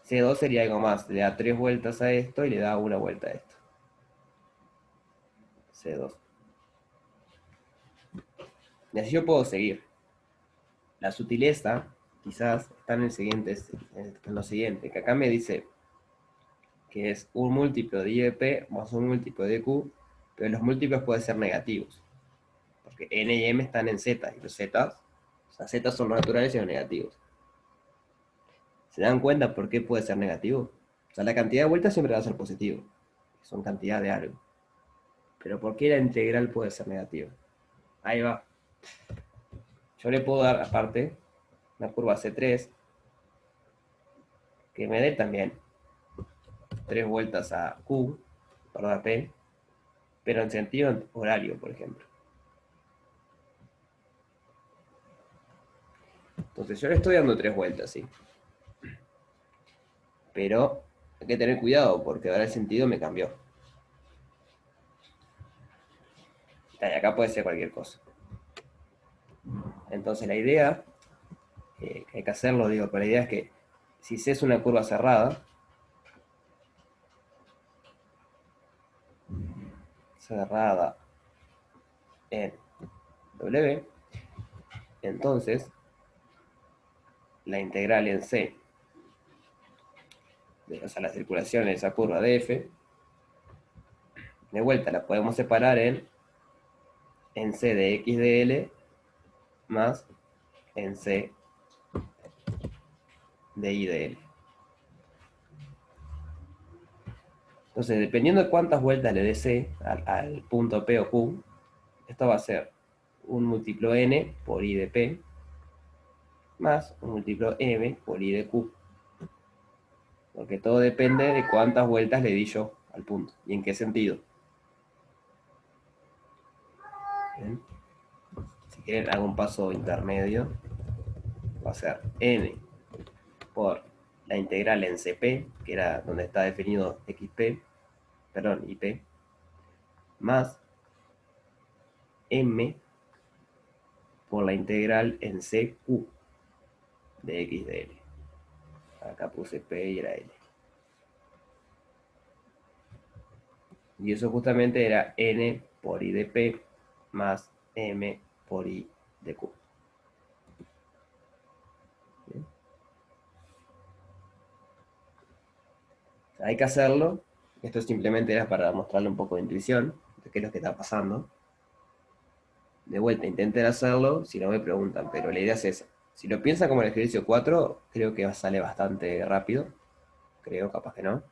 C2 sería algo más, le da 3 vueltas a esto y le da una vuelta a esto. C2. Y así yo puedo seguir. La sutileza, quizás, está en lo siguiente, que acá me dice que es un múltiplo de I de P más un múltiplo de Q, pero los múltiplos pueden ser negativos, porque N y M están en Z, y los Z, o sea, Z son los naturales y los negativos. ¿Se dan cuenta por qué puede ser negativo? O sea, la cantidad de vueltas siempre va a ser positivo, son cantidad de algo. Pero ¿por qué la integral puede ser negativa? Ahí va. Yo le puedo dar, aparte, una curva C3, que me dé también 3 vueltas a Q, perdón, a P, pero en sentido horario, por ejemplo. Entonces yo le estoy dando 3 vueltas, sí. Pero hay que tener cuidado, porque ahora el sentido me cambió. Y acá puede ser cualquier cosa. Entonces la idea, que hay que hacerlo, digo, pero la idea es que si C es una curva cerrada, en W, entonces la integral en C, o sea, la circulación en esa curva de F, de vuelta la podemos separar en C de X de L más en C de I de L. Entonces, dependiendo de cuántas vueltas le dé C al punto P o Q, esto va a ser un múltiplo N por I de P más un múltiplo M por I de Q. Porque todo depende de cuántas vueltas le di yo al punto y en qué sentido. ¿Bien? Si quieren, hago un paso intermedio. Va a ser N por la integral en CP, que era donde está definido XP, perdón, IP, más M por la integral en CQ de X de L. Acá puse P y era L. Y eso justamente era N por I de P más M por I de Q. ¿Bien? Hay que hacerlo. Esto simplemente era para mostrarle un poco de intuición de qué es lo que está pasando. De vuelta, intenten hacerlo, si no me preguntan, pero la idea es esa. Si lo piensan como el ejercicio 4, creo que sale bastante rápido. Creo, capaz que no.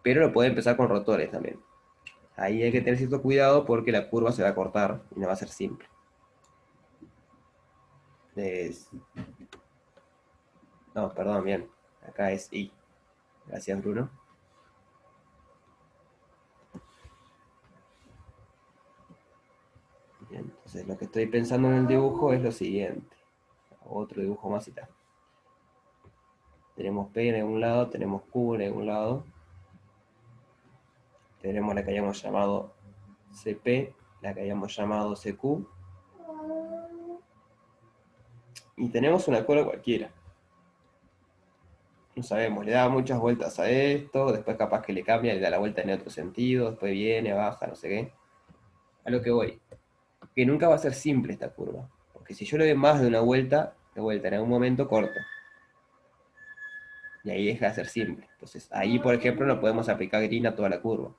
Pero lo pueden empezar con rotores también. Ahí hay que tener cierto cuidado porque la curva se va a cortar y no va a ser simple. No, perdón, bien. Acá es I. Gracias, Bruno. Bien, entonces lo que estoy pensando en el dibujo es lo siguiente. Otro dibujo más y tal. Tenemos P en algún lado, tenemos Q en algún lado. Tenemos la que hayamos llamado CP, la que hayamos llamado CQ. Y tenemos una curva cualquiera. No sabemos, le da muchas vueltas a esto, después capaz que le cambia, le da la vuelta en otro sentido, después viene, baja, no sé qué. A lo que voy. Que nunca va a ser simple esta curva. Porque si yo le doy más de una vuelta, de vuelta en algún momento corto. Y ahí deja de ser simple. Entonces ahí, por ejemplo, no podemos aplicar green a toda la curva.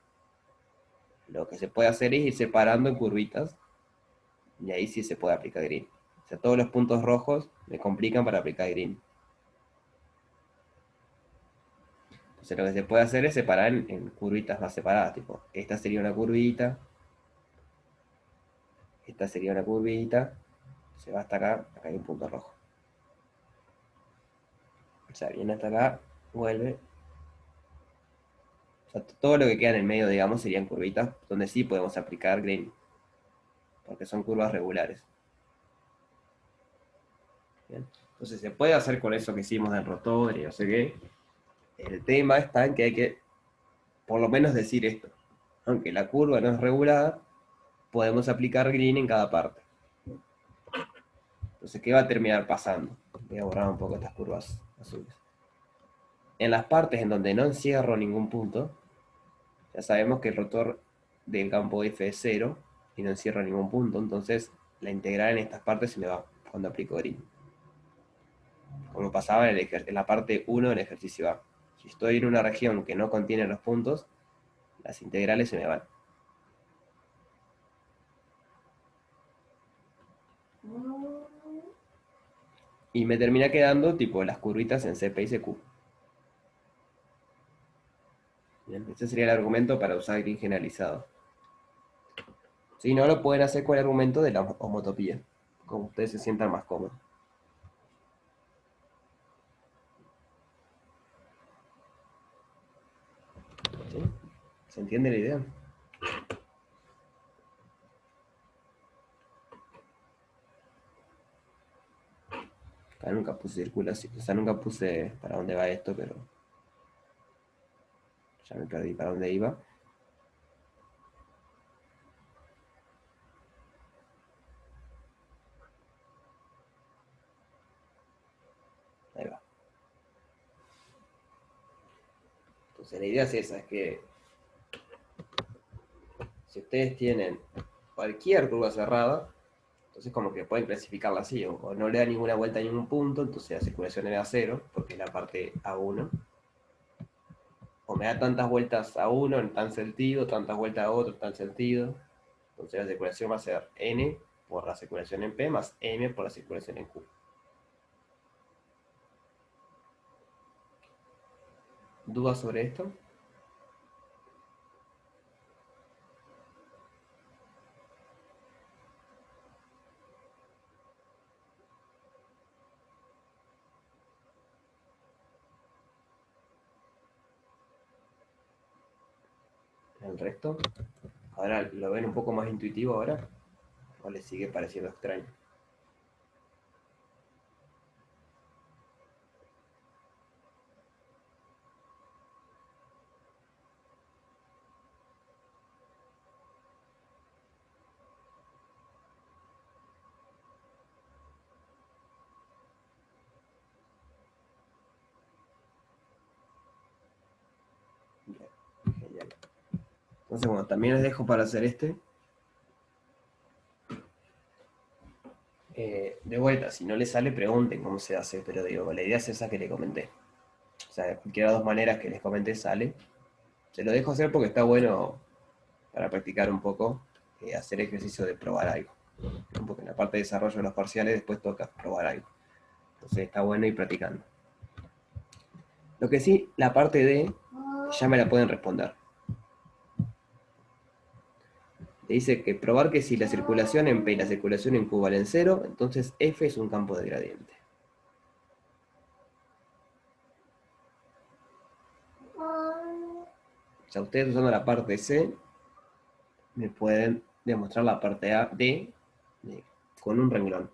Lo que se puede hacer es ir separando en curvitas. Y ahí sí se puede aplicar green. O sea, todos los puntos rojos me complican para aplicar green. Entonces lo que se puede hacer es separar en curvitas más separadas. Tipo, esta sería una curvita. Esta sería una curvita. Se va hasta acá. Acá hay un punto rojo. O sea, viene hasta acá. Vuelve. O sea, todo lo que queda en el medio, digamos, serían curvitas donde sí podemos aplicar green. Porque son curvas regulares. Bien. Entonces se puede hacer con eso que hicimos del rotor y no sé qué. El tema está en que hay que por lo menos decir esto. Aunque la curva no es regulada, podemos aplicar green en cada parte. Entonces, ¿qué va a terminar pasando? Voy a borrar un poco estas curvas azules. En las partes en donde no encierro ningún punto, ya sabemos que el rotor del campo f es 0 y no encierra ningún punto, entonces la integral en estas partes se me va cuando aplico green. Como pasaba en la parte 1 del ejercicio A. Si estoy en una región que no contiene los puntos, las integrales se me van. Y me termina quedando tipo las curvitas en CP y CQ. Bien, ese sería el argumento para usar green generalizado. Si no, lo pueden hacer con el argumento de la homotopía, como ustedes se sientan más cómodos. ¿Sí? ¿Se entiende la idea? Acá nunca puse circulación, o sea, nunca puse para dónde va esto, pero ya me perdí para dónde iba. Ahí va. Entonces la idea es esa, es que si ustedes tienen cualquier curva cerrada, entonces como que pueden clasificarla así, o no le da ninguna vuelta a ningún punto, entonces la circulación le da 0, porque es la parte A1, o me da tantas vueltas a uno en tal sentido, tantas vueltas a otro en tal sentido, entonces la circulación va a ser N por la circulación en P más M por la circulación en Q. ¿Dudas sobre esto? El resto, ahora lo ven un poco más intuitivo ahora, o les sigue pareciendo extraño. Bien, genial. Entonces, bueno, también les dejo para hacer este. De vuelta, si no les sale, pregunten cómo se hace, pero digo, la idea es esa que les comenté. O sea, de cualquiera de las dos maneras que les comenté sale. Se lo dejo hacer porque está bueno para practicar un poco, hacer ejercicio de probar algo. Porque en la parte de desarrollo de los parciales después toca probar algo. Entonces está bueno ir practicando. Lo que sí, la parte D ya me la pueden responder. Le dice que probar que si la circulación en P y la circulación en Q valen 0, entonces F es un campo de gradiente. Ya ustedes usando la parte C, me pueden demostrar la parte A, D con un renglón.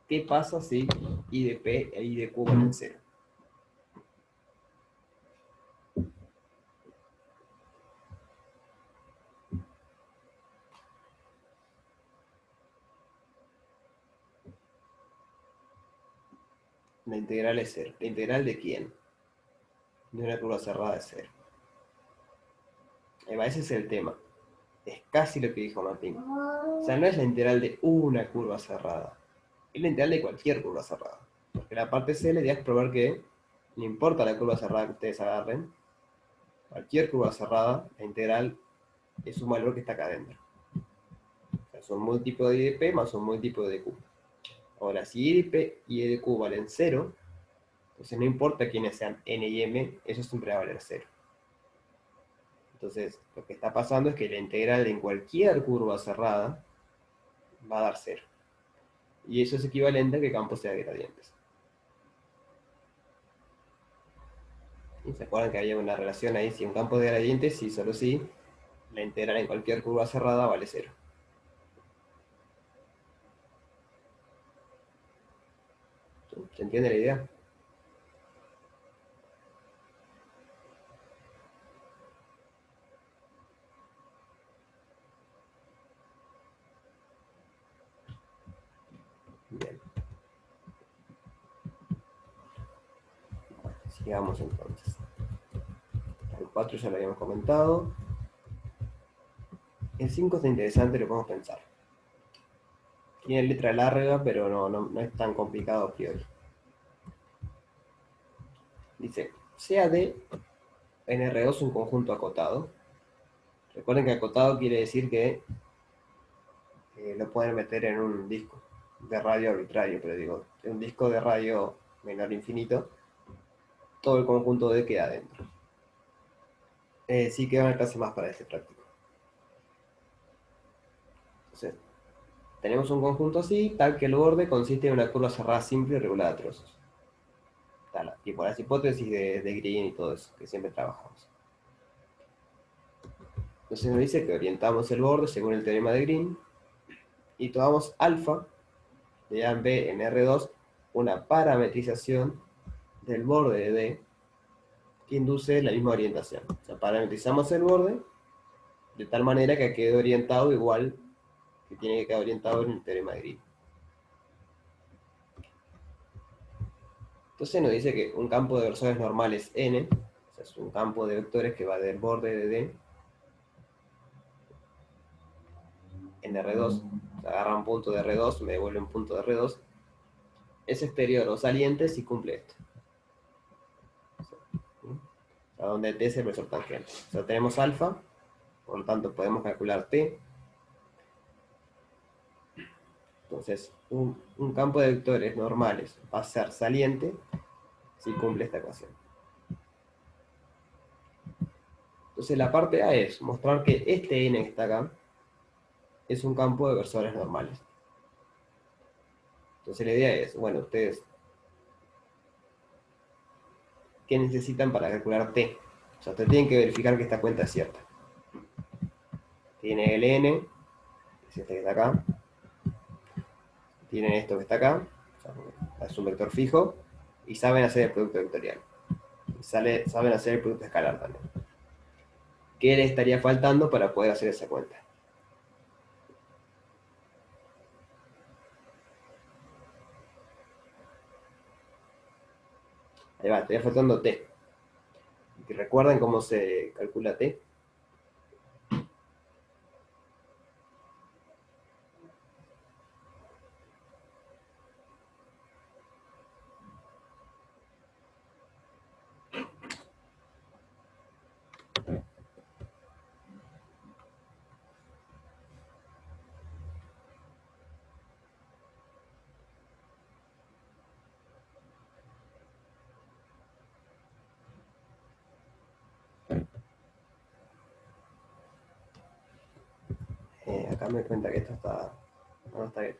¿Qué pasa si I de P e I de Q valen 0? La integral es 0. ¿La integral de quién? De una curva cerrada de 0. Ese es el tema. Es casi lo que dijo Martín. O sea, no es la integral de una curva cerrada. Es la integral de cualquier curva cerrada. Porque la parte C le idea es probar que no importa la curva cerrada que ustedes agarren, cualquier curva cerrada, la integral es un valor que está acá adentro. O sea, es un múltiplo de I de P más un múltiplo de Q. Ahora, si I de P y I de Q valen 0, entonces no importa quiénes sean N y M, eso siempre va a valer 0. Entonces, lo que está pasando es que la integral en cualquier curva cerrada va a dar 0. Y eso es equivalente a que el campo sea de gradientes. ¿Y se acuerdan que había una relación ahí? Si un campo es de gradientes, sí, solo sí, la integral en cualquier curva cerrada vale 0. ¿Se entiende la idea? Sigamos entonces. El 4 ya lo habíamos comentado. El 5 está interesante, lo podemos pensar. Tiene letra larga, pero no es tan complicado a priori. Dice, sea D en R2 un conjunto acotado. Recuerden que acotado quiere decir que lo pueden meter en un disco de radio arbitrario, pero digo, en un disco de radio menor infinito, todo el conjunto D queda adentro. Sí queda una clase más para este práctico. Entonces, tenemos un conjunto así, tal que el borde consiste en una curva cerrada simple y regulada a trozos. Y por las hipótesis de Green y todo eso, que siempre trabajamos. Entonces nos dice que orientamos el borde según el teorema de Green y tomamos alfa de A en B en R2, una parametrización del borde de D que induce la misma orientación. O sea, parametrizamos el borde de tal manera que quede orientado igual que tiene que quedar orientado en el teorema de Green. Entonces nos dice que un campo de versores normales N, o sea, es un campo de vectores que va del borde de D en R2, o sea, agarra un punto de R2, me devuelve un punto de R2, es exterior o saliente si cumple esto. O sea, donde T es el versor tangente. O sea, tenemos alfa, por lo tanto podemos calcular T. Entonces, un campo de vectores normales va a ser saliente si cumple esta ecuación. Entonces, la parte A es mostrar que este N que está acá es un campo de versores normales. Entonces, la idea es, bueno, ustedes, ¿qué necesitan para calcular T? O sea, ustedes tienen que verificar que esta cuenta es cierta. Tiene el N, que es este que está acá. Tienen esto que está acá, o sea, es un vector fijo, y saben hacer el producto vectorial. Y saben hacer el producto escalar también. ¿Qué le estaría faltando para poder hacer esa cuenta? Ahí va, estaría faltando T. ¿Y recuerdan cómo se calcula T? Acá me cuenta que esto está... No, está bien.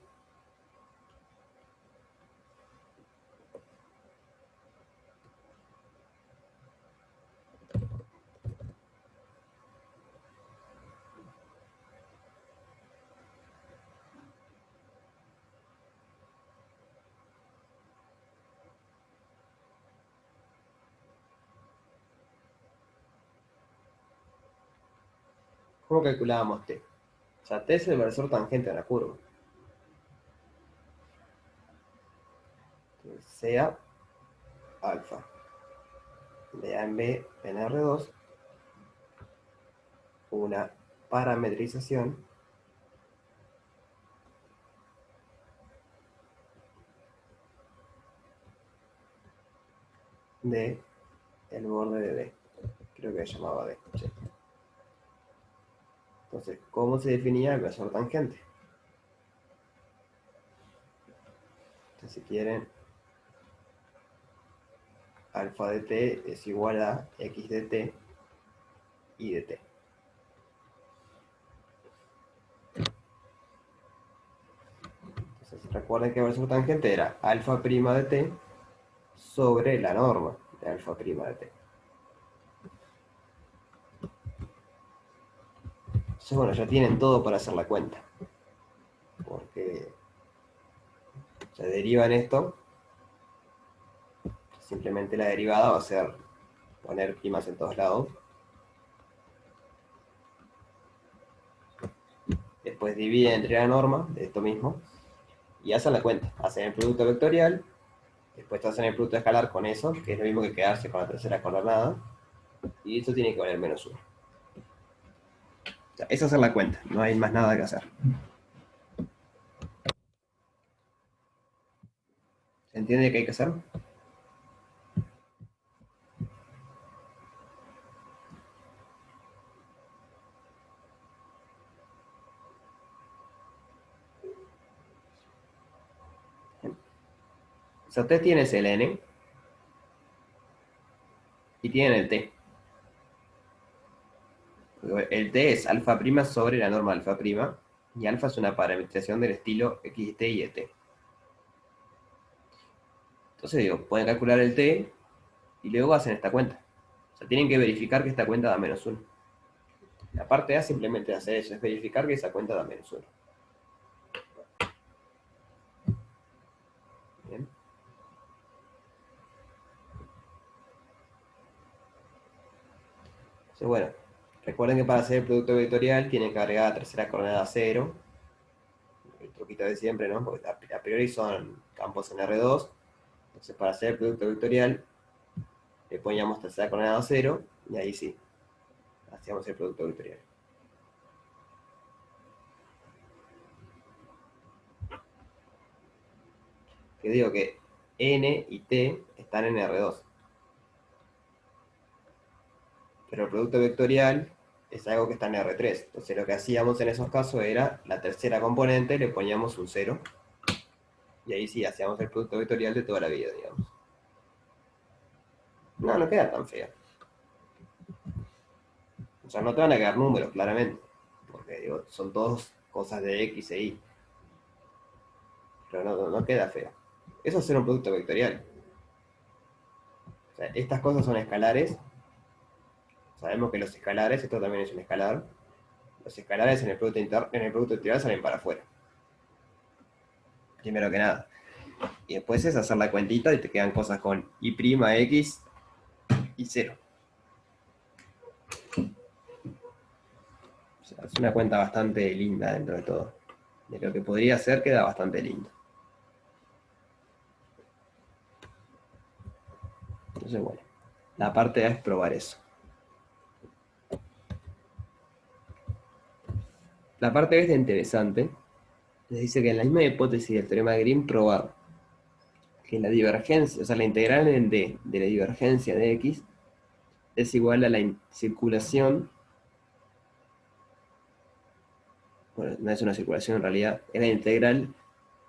¿Cómo calculábamos T? O sea, T es el versor tangente a la curva. Entonces, sea alfa de A en B en R2 una parametrización de el borde de D. Creo que se llamaba D. Sí. Entonces, ¿cómo se definía el versor tangente? Entonces, si quieren, alfa de t es igual a x de t y de t. Entonces, recuerden que el versor tangente era alfa prima de t sobre la norma de alfa prima de t. Entonces, bueno, ya tienen todo para hacer la cuenta. Porque se deriva en esto. Simplemente la derivada va a ser poner primas en todos lados. Después dividen entre la norma de esto mismo y hacen la cuenta. Hacen el producto vectorial Después te hacen el producto escalar con eso, que es lo mismo que quedarse con la tercera coordenada. Y eso tiene que valer -1. O sea, es hacer la cuenta, no hay más nada que hacer. ¿Se entiende qué hay que hacer? O sea, ustedes tienen el n y tienen el t. El t es alfa prima sobre la norma alfa prima, y alfa es una parametrización del estilo xt y et. Entonces digo, pueden calcular el t y luego hacen esta cuenta. O sea, tienen que verificar que esta cuenta da -1. La parte A simplemente hace eso, es verificar que esa cuenta da -1. Bien. Entonces, bueno, recuerden que para hacer el producto vectorial tienen que agregar la tercera coordenada 0. El truquito de siempre, ¿no? Porque a priori son campos en R2. Entonces, para hacer el producto vectorial, le poníamos tercera coordenada 0, y ahí sí, hacíamos el producto vectorial. Que digo que n y t están en R2. Pero el producto vectorial es algo que está en R3. Entonces lo que hacíamos en esos casos era la tercera componente, le poníamos un 0. Y ahí sí, hacíamos el producto vectorial de toda la vida, digamos. No, no queda tan feo. O sea, no te van a quedar números, claramente. Porque digo, son todas cosas de X e Y. Pero no queda feo. Eso es hacer un producto vectorial. O sea, estas cosas son escalares. Sabemos que los escalares, esto también es un escalar. Los escalares en el producto vectorial salen para afuera. Primero que nada. Y después es hacer la cuentita y te quedan cosas con y', x y 0. O sea, es una cuenta bastante linda dentro de todo. De lo que podría ser queda bastante lindo. Entonces, bueno, la parte A es probar eso. La parte B es interesante. Les dice que en la misma hipótesis del teorema de Green probar que la divergencia, o sea, la integral en D de la divergencia de X es igual a la circulación. Bueno, no es una circulación en realidad, es la integral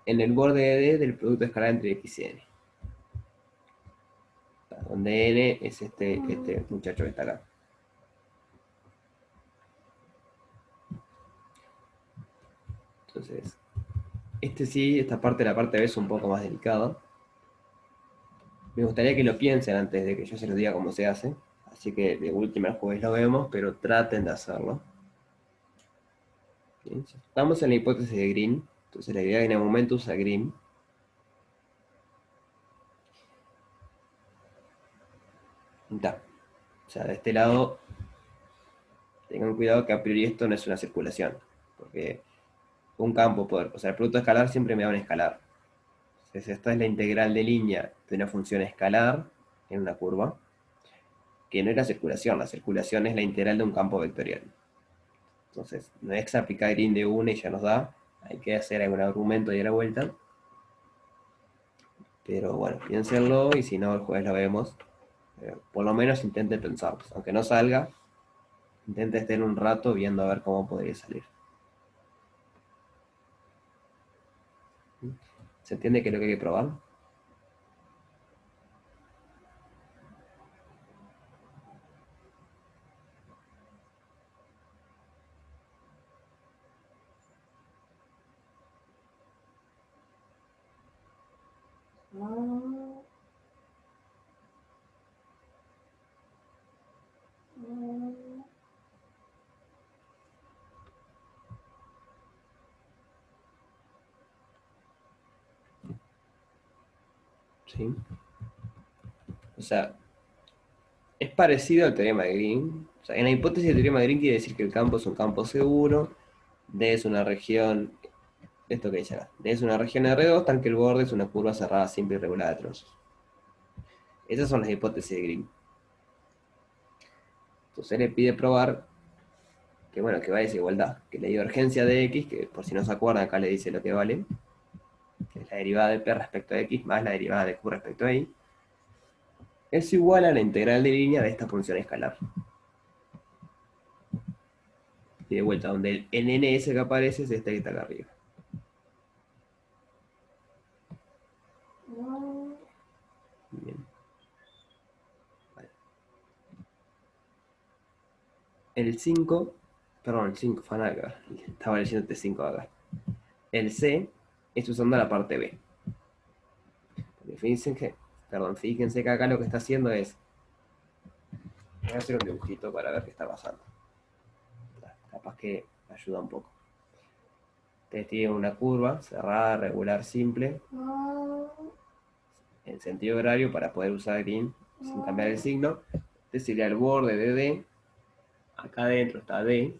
en el borde de D del producto escalar entre X y N. Donde N es este muchacho que está acá. Entonces, esta parte de la parte B es un poco más delicada. Me gustaría que lo piensen antes de que yo se los diga cómo se hace. Así que de última el jueves lo vemos, pero traten de hacerlo. ¿Sí? Estamos en la hipótesis de Green. Entonces la idea es que en el momento usa Green. Está. O sea, de este lado, tengan cuidado que a priori esto no es una circulación. Porque un campo, o sea, el producto escalar siempre me da un escalar. Entonces esta es la integral de línea de una función escalar en una curva, que no es la circulación es la integral de un campo vectorial. Entonces, no es aplicar Green de una y ya nos da, hay que hacer algún argumento y a la vuelta. Pero bueno, piénsenlo y si no, el jueves lo vemos. Por lo menos intenten pensarlo. Aunque no salga, intenten estar un rato viendo a ver cómo podría salir. ¿Se entiende qué es lo que hay que probar? ¿Sí? O sea, es parecido al teorema de Green. O sea, en la hipótesis del teorema de Green quiere decir que el campo es un campo seguro, D es una región, esto que dice acá, D es una región R2, tal que el borde es una curva cerrada simple y regular de trozos. Esas son las hipótesis de Green. Entonces le pide probar que, bueno, que va a desigualdad, que la divergencia de x, que por si no se acuerdan, acá le dice lo que vale, que es la derivada de p respecto a x más la derivada de q respecto a y, es igual a la integral de línea de esta función escalar. Y de vuelta, donde el nns que aparece es este que está acá arriba. Bien. Vale. El 5, perdón, el 5 fue acá, estaba leyendo este 5 acá. El C es usando la parte B. Porque fíjense que acá lo que está haciendo es, voy a hacer un dibujito para ver qué está pasando. Capaz que ayuda un poco. Ustedes tienen una curva cerrada, regular, simple, en sentido horario para poder usar green sin cambiar el signo. Este sería el borde de D. Acá adentro está D.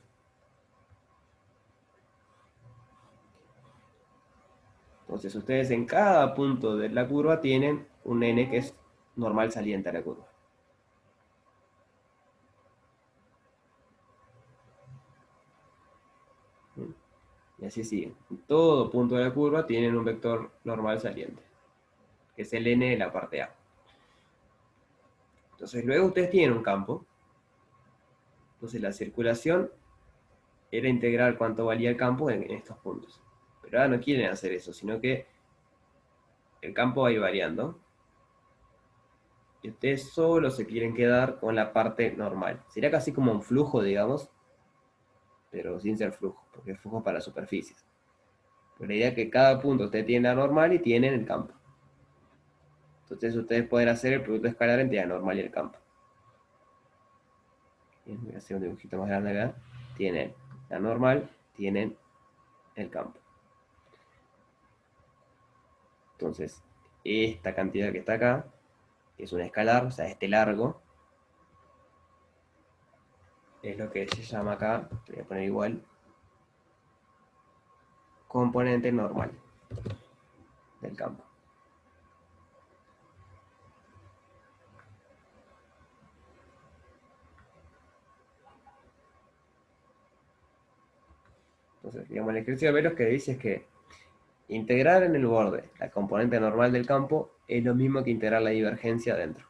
Entonces ustedes en cada punto de la curva tienen un n que es normal saliente a la curva. Y así sigue. En todo punto de la curva tienen un vector normal saliente, que es el n de la parte A. Entonces luego ustedes tienen un campo. Entonces la circulación era integrar cuánto valía el campo en estos puntos. Pero ahora no quieren hacer eso, sino que el campo va a ir variando. Y ustedes solo se quieren quedar con la parte normal. Sería casi como un flujo, digamos, pero sin ser flujo, porque es flujo para superficies. Pero la idea es que cada punto ustedes tienen la normal y tienen el campo. Entonces ustedes pueden hacer el producto escalar entre la normal y el campo. Bien, voy a hacer un dibujito más grande acá. Tienen la normal, tienen el campo. Entonces, esta cantidad que está acá, que es un escalar, o sea, este largo, es lo que se llama acá, voy a poner igual, componente normal del campo. Entonces, digamos, el ejercicio de ver lo que dice es que integrar en el borde la componente normal del campo es lo mismo que integrar la divergencia adentro.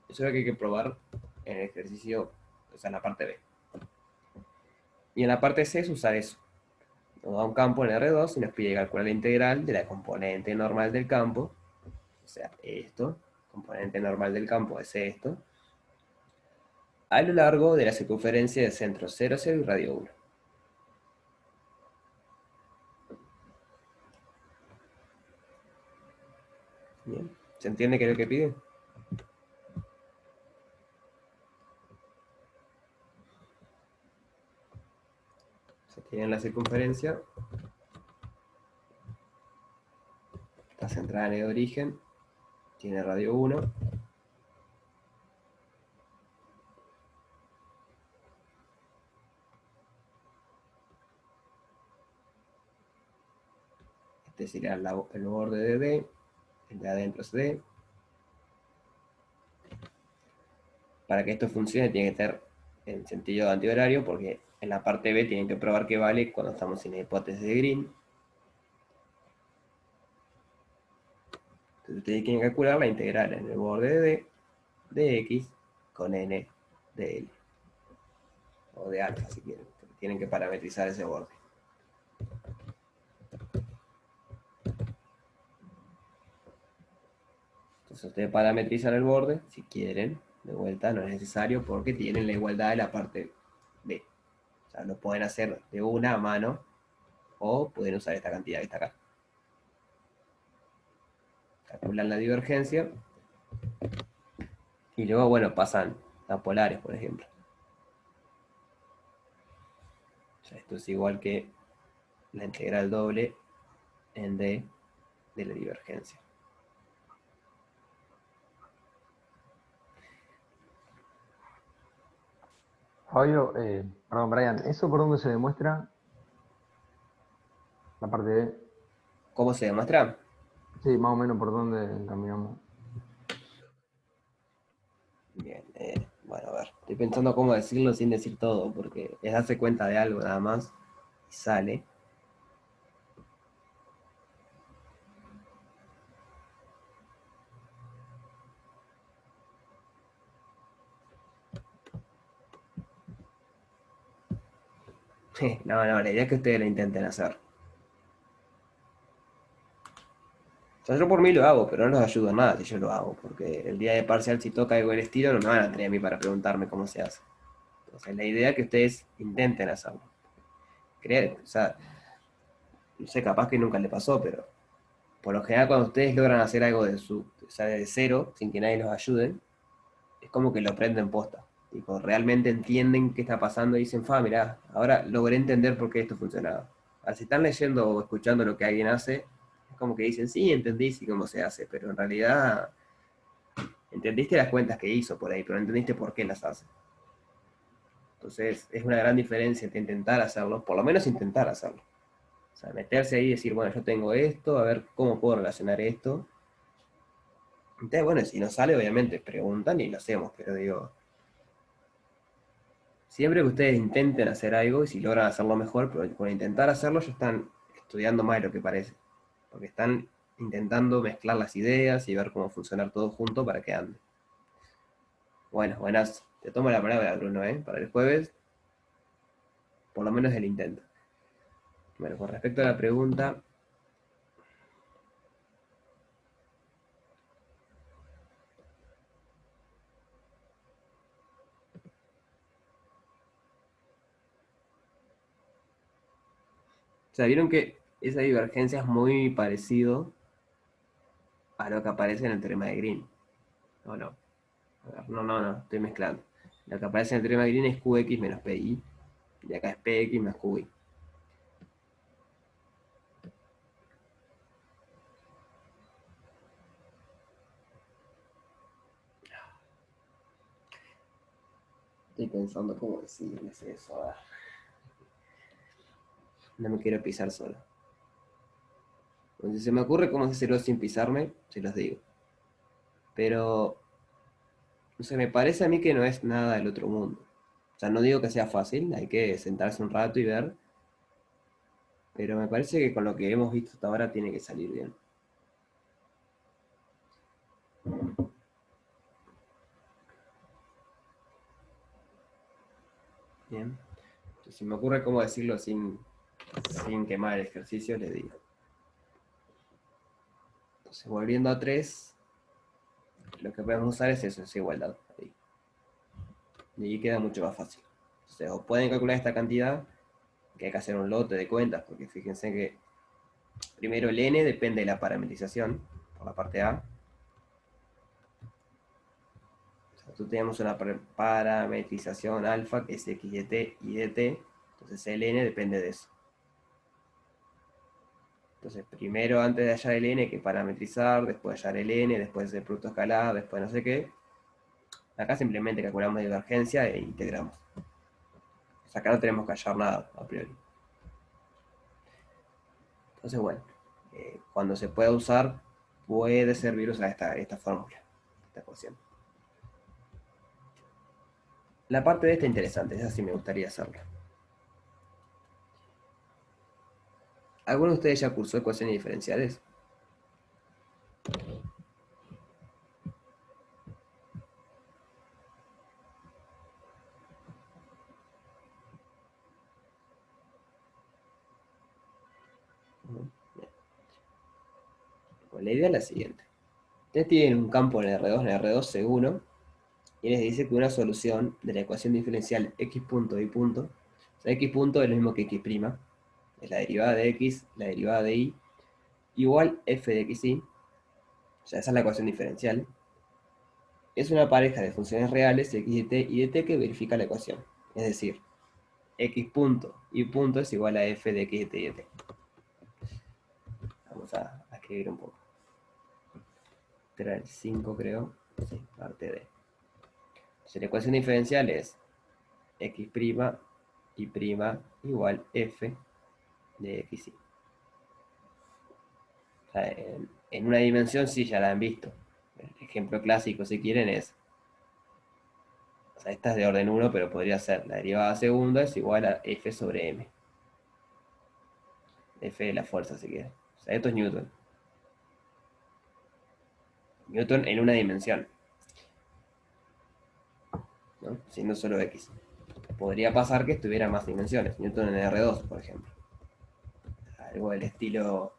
Eso es lo que hay que probar en el ejercicio, o sea, en la parte B. Y en la parte C es usar eso. Nos da un campo en R2 y nos pide calcular la integral de la componente normal del campo, o sea, esto, componente normal del campo es esto, a lo largo de la circunferencia de centro 0, 0 y radio 1. Bien, ¿se entiende qué es lo que pide? Se tiene la circunferencia, está centrada en el origen, tiene radio 1. Este sería el borde de D, el de adentro es D. Para que esto funcione tiene que estar en sentido antihorario, porque en la parte B tienen que probar que vale cuando estamos en la hipótesis de Green. Entonces ustedes tienen que calcular la integral en el borde de D de X con N de L. O de alfa si quieren. Tienen que parametrizar ese borde. Entonces ustedes parametrizan el borde, si quieren, de vuelta no es necesario porque tienen la igualdad de la parte B. O sea, lo pueden hacer de una a mano o pueden usar esta cantidad que está acá. Calculan la divergencia y luego, bueno, pasan a polares, por ejemplo. O sea, esto es igual que la integral doble en D de la divergencia. Fabio, perdón, Brian, ¿eso por dónde se demuestra? La parte B. ¿Cómo se demuestra? Sí, más o menos por dónde encaminamos. Bien, bueno, a ver, estoy pensando cómo decirlo sin decir todo, porque es darse cuenta de algo nada más y sale. No, la idea es que ustedes lo intenten hacer. O sea, yo por mí lo hago, pero no los ayudo en nada si yo lo hago, porque el día de parcial, si toca algo del estilo, no me van a tener a mí para preguntarme cómo se hace. Entonces, la idea es que ustedes intenten hacerlo. Creer, o sea, no sé, capaz que nunca le pasó, pero por lo general cuando ustedes logran hacer algo o sea, de cero, sin que nadie los ayude, es como que lo aprenden posta. Tipo, realmente entienden qué está pasando y dicen, mirá, ahora logré entender por qué esto funcionaba. Ahora, si están leyendo o escuchando lo que alguien hace, es como que dicen, sí, entendí sí cómo se hace, pero en realidad entendiste las cuentas que hizo por ahí, pero no entendiste por qué las hace. Entonces, es una gran diferencia entre intentar hacerlo, por lo menos intentar hacerlo. O sea, meterse ahí y decir, bueno, yo tengo esto, a ver cómo puedo relacionar esto. Entonces, bueno, si no sale, obviamente preguntan y lo hacemos, pero digo, siempre que ustedes intenten hacer algo y si logran hacerlo mejor, pero por intentar hacerlo ya están estudiando más de lo que parece, porque están intentando mezclar las ideas y ver cómo funcionar todo junto para que ande. Bueno, buenas, te tomo la palabra, Bruno, ¿eh? Para el jueves, por lo menos el intento. Bueno, con respecto a la pregunta, o sea, vieron que esa divergencia es muy parecido a lo que aparece en el teorema de Green, ¿o no? A ver, no, estoy mezclando. Lo que aparece en el teorema de Green es Qx menos Pi, y acá es Px más Qy. Estoy pensando cómo decirles eso. A ver. No me quiero pisar solo. Entonces, si se me ocurre cómo hacerlo sin pisarme, se los digo. Pero, no sé, me parece a mí que no es nada del otro mundo. O sea, no digo que sea fácil, hay que sentarse un rato y ver. Pero me parece que con lo que hemos visto hasta ahora tiene que salir bien. Bien. Entonces, si me ocurre cómo decirlo sin quemar el ejercicio, les digo. Entonces, volviendo a 3, lo que podemos usar es eso, esa igualdad. Ahí. Y ahí queda mucho más fácil. Entonces, o pueden calcular esta cantidad, que hay que hacer un lote de cuentas, porque fíjense que primero el n depende de la parametrización, por la parte A. O sea, tú tenemos una parametrización alfa, que es x de t y de t, entonces el n depende de eso. Entonces, primero, antes de hallar el n, hay que parametrizar, después hallar el n, después el producto escalar, después no sé qué. Acá simplemente calculamos divergencia e integramos. O sea, acá no tenemos que hallar nada, a priori. Entonces, bueno, cuando se pueda usar, puede servir usar esta fórmula, esta ecuación. La parte de esta interesante, esa sí me gustaría hacerla. ¿Alguno de ustedes ya cursó ecuaciones diferenciales? Bueno, la idea es la siguiente. Ustedes tienen un campo en R2, en R2 seguro, y les dice que una solución de la ecuación diferencial x punto y punto, o sea, x punto es lo mismo que x', es la derivada de x, la derivada de y, igual f de xy, o sea, esa es la ecuación diferencial, es una pareja de funciones reales, x de t y de t, que verifica la ecuación. Es decir, x punto y punto es igual a f de x de t y de t. Vamos a escribir un poco. Este era el 5, creo. Sí, parte de. Entonces, la ecuación diferencial es x' y' igual f de xy. O sea, en una dimensión sí ya la han visto. El ejemplo clásico, si quieren, es O sea, esta es de orden 1, pero podría ser la derivada segunda es igual a F sobre M. F de la fuerza, si quieres. O sea, esto es Newton. Newton en una dimensión, ¿no? Siendo solo X. Podría pasar que estuviera más dimensiones. Newton en R2, por ejemplo. Algo del estilo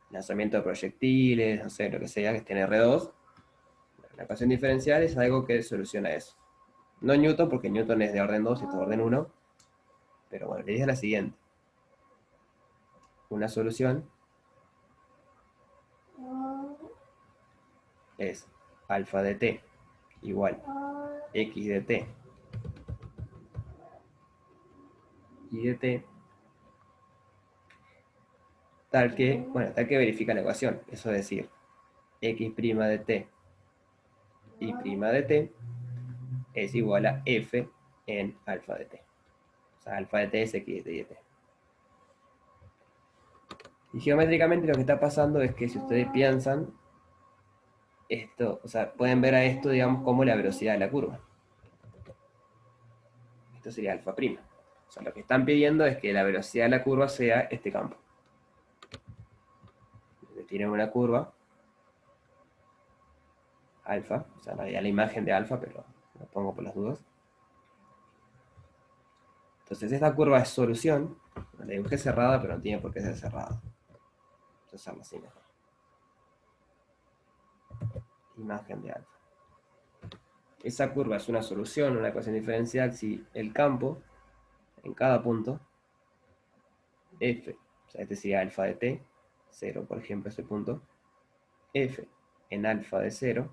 lanzamiento de proyectiles, no sé, lo que sea, que esté en R2. La ecuación diferencial es algo que soluciona eso. No Newton, porque Newton es de orden 2 y esto es de orden 1. Pero bueno, la idea es la siguiente. Una solución es alfa de t igual x de t y de t tal que verifica la ecuación. Eso es decir, x' de t y' de t es igual a f en alfa de t. O sea, alfa de t es x de t y de t. Y geométricamente lo que está pasando es que si ustedes piensan esto, o sea, pueden ver a esto, digamos, como la velocidad de la curva. Esto sería alfa prima. O sea, lo que están pidiendo es que la velocidad de la curva sea este campo. Tienen una curva alfa, o sea, no hay la imagen de alfa, pero lo pongo por las dudas. Entonces esta curva es solución. La dibujé cerrada, pero no tiene por qué ser cerrada. Vamos a hacerlo así mejor. Imagen de alfa. Esa curva es una solución, una ecuación diferencial, si el campo en cada punto, f, o sea, este sería alfa de t, 0, por ejemplo, ese punto, f en alfa de 0,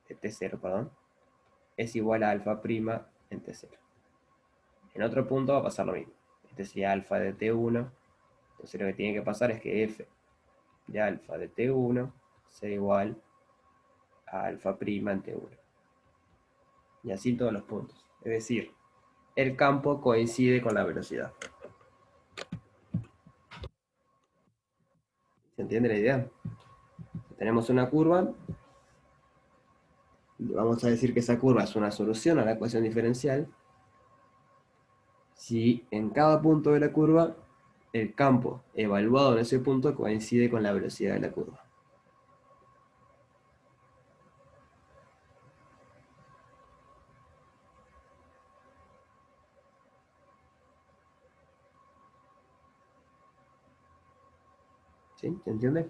de t0, perdón, es igual a alfa prima en t0. En otro punto va a pasar lo mismo. Este sería alfa de t1, entonces lo que tiene que pasar es que f de alfa de t1 sea igual a alfa prima en t1. Y así todos los puntos. Es decir, el campo coincide con la velocidad. ¿Se entiende la idea? Tenemos una curva. Vamos a decir que esa curva es una solución a la ecuación diferencial. Si en cada punto de la curva el campo evaluado en ese punto coincide con la velocidad de la curva. ¿Sí? ¿Se entiende?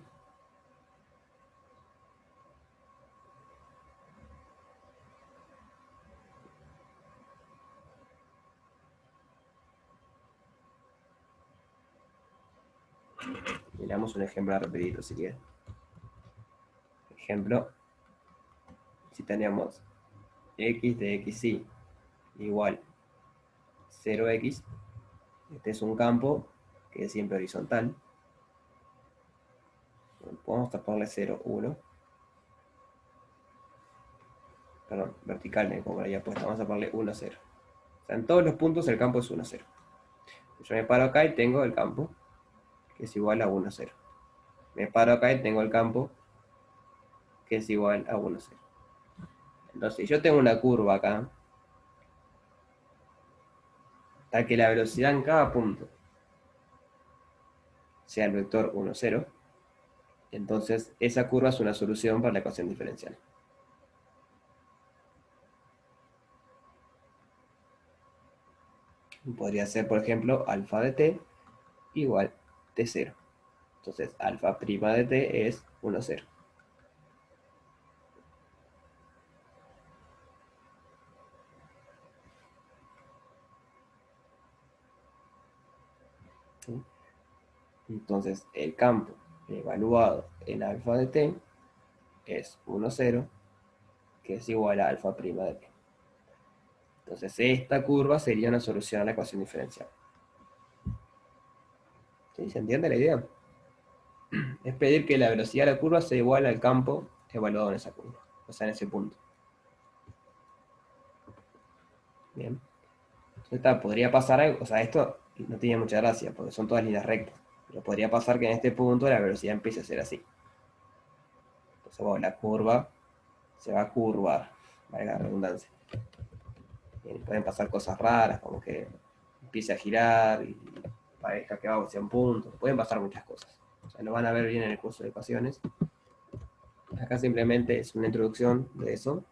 Miramos un ejemplo rapidito si quieren. Ejemplo, si tenemos x de xy igual 0x, este es un campo que es siempre horizontal. Podemos taparle 0, 1. Perdón, vertical, como lo había puesto, vamos a ponerle 1, 0. O sea, en todos los puntos el campo es 1, 0. Yo me paro acá y tengo el campo, que es igual a 1, 0. Me paro acá y tengo el campo, que es igual a 1, 0. Entonces, si yo tengo una curva acá, tal que la velocidad en cada punto sea el vector 1, 0, entonces esa curva es una solución para la ecuación diferencial. Podría ser, por ejemplo, alfa de t igual t0. Entonces, alfa prima de t es 1, 0. ¿Sí? Entonces, el campo evaluado en alfa de t es 1, 0, que es igual a alfa prima de t. Entonces, esta curva sería una solución a la ecuación diferencial. ¿Sí? ¿Se entiende la idea? Es pedir que la velocidad de la curva sea igual al campo evaluado en esa curva, o sea, en ese punto. Bien. Entonces, podría pasar algo, o sea, esto no tiene mucha gracia, porque son todas líneas rectas. Pero podría pasar que en este punto la velocidad empiece a ser así. Entonces, bueno, la curva se va a curvar. valga la redundancia. Pueden pasar cosas raras, como que empiece a girar y parezca que va hacia un punto. Pueden pasar muchas cosas. O sea, lo van a ver bien en el curso de ecuaciones. Acá simplemente es una introducción de eso.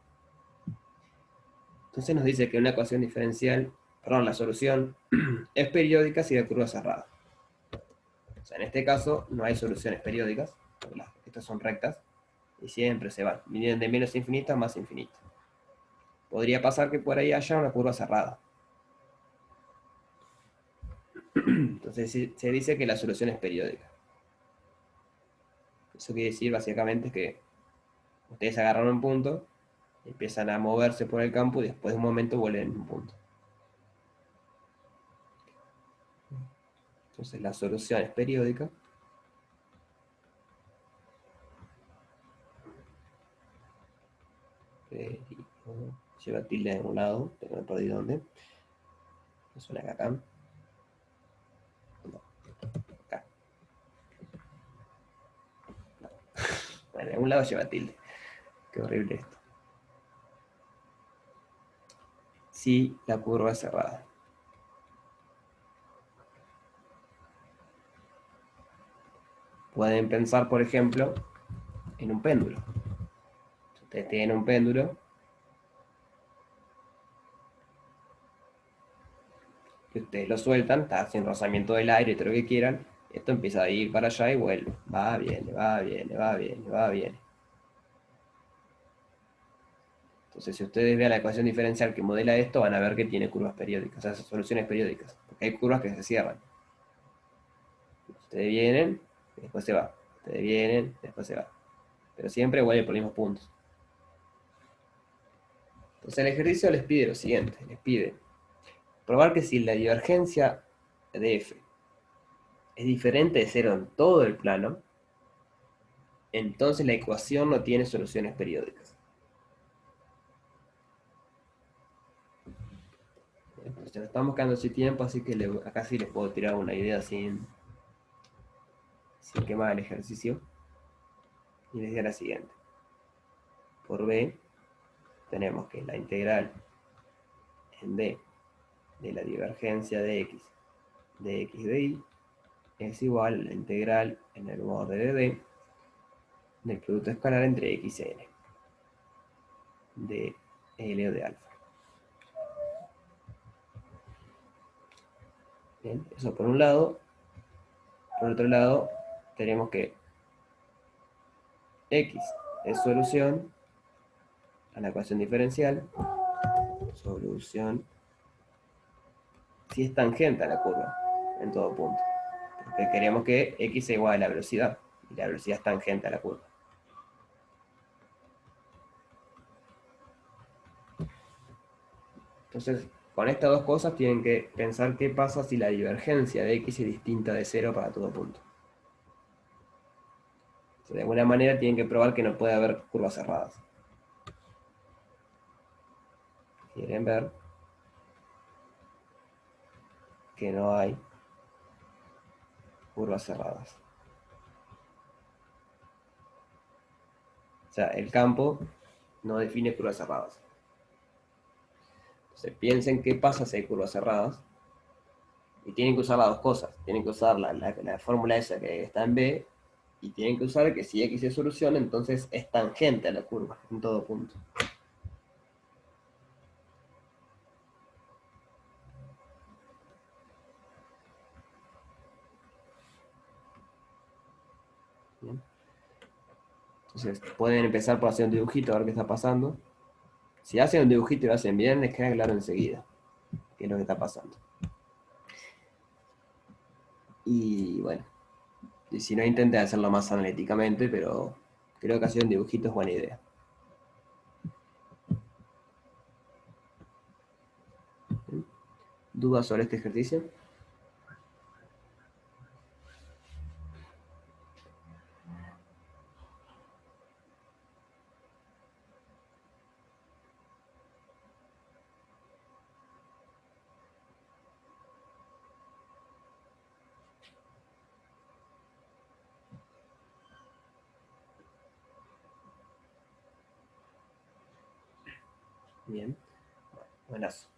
Entonces nos dice que una ecuación diferencial, perdón, la solución es periódica si la curva es cerrada. O sea, en este caso no hay soluciones periódicas, estas son rectas, y siempre se van, vienen de menos infinita a más infinita. Podría pasar que por ahí haya una curva cerrada. Entonces se dice que la solución es periódica. Eso quiere decir básicamente que ustedes agarran un punto, empiezan a moverse por el campo y después de un momento vuelven a un punto. Entonces la solución es periódica. Lleva tilde de un lado, pero me perdí dónde. Me suena que acá. No, acá. No. Bueno, de un lado lleva tilde. Qué horrible esto. Si la curva es cerrada. Pueden pensar, por ejemplo, en un péndulo. Si ustedes tienen un péndulo, que ustedes lo sueltan, está haciendo rozamiento del aire y todo lo que quieran, esto empieza a ir para allá y vuelve. Va, viene, va, viene, va, viene, va, viene. Entonces, si ustedes vean la ecuación diferencial que modela esto, van a ver que tiene curvas periódicas, o sea, soluciones periódicas, porque hay curvas que se cierran. Ustedes vienen, y después se va. Ustedes vienen, después se va. Pero siempre vuelve por los mismos puntos. Entonces, el ejercicio les pide lo siguiente, les pide probar que si la divergencia de f es diferente de cero en todo el plano, entonces la ecuación no tiene soluciones periódicas. Entonces, nos estamos quedando sin tiempo, así que acá sí les puedo tirar una idea sin quemar el ejercicio. Y les digo la siguiente. Por b, tenemos que la integral en b de la divergencia de x de y es igual a la integral en el borde de d del producto escalar entre x y n de L o de alfa. Bien, eso por un lado. Por otro lado, tenemos que x es solución a la ecuación diferencial, solución si es tangente a la curva en todo punto. Porque queremos que x sea igual a la velocidad, y la velocidad es tangente a la curva. Entonces, con estas dos cosas tienen que pensar qué pasa si la divergencia de x es distinta de 0 para todo punto. O sea, de alguna manera tienen que probar que no puede haber curvas cerradas. Quieren ver que no hay curvas cerradas. O sea, el campo no define curvas cerradas. Entonces, piensen qué pasa si hay curvas cerradas. Y tienen que usar las dos cosas. Tienen que usar la fórmula esa que está en B. Y tienen que usar que si X es solución, entonces es tangente a la curva en todo punto. Bien. Entonces pueden empezar por hacer un dibujito a ver qué está pasando. Si hacen un dibujito y lo hacen bien, les queda claro enseguida qué es lo que está pasando. Y bueno, y si no, intenten hacerlo más analíticamente, pero creo que hacer un dibujito es buena idea. ¿Dudas sobre este ejercicio? Bien. Buenas.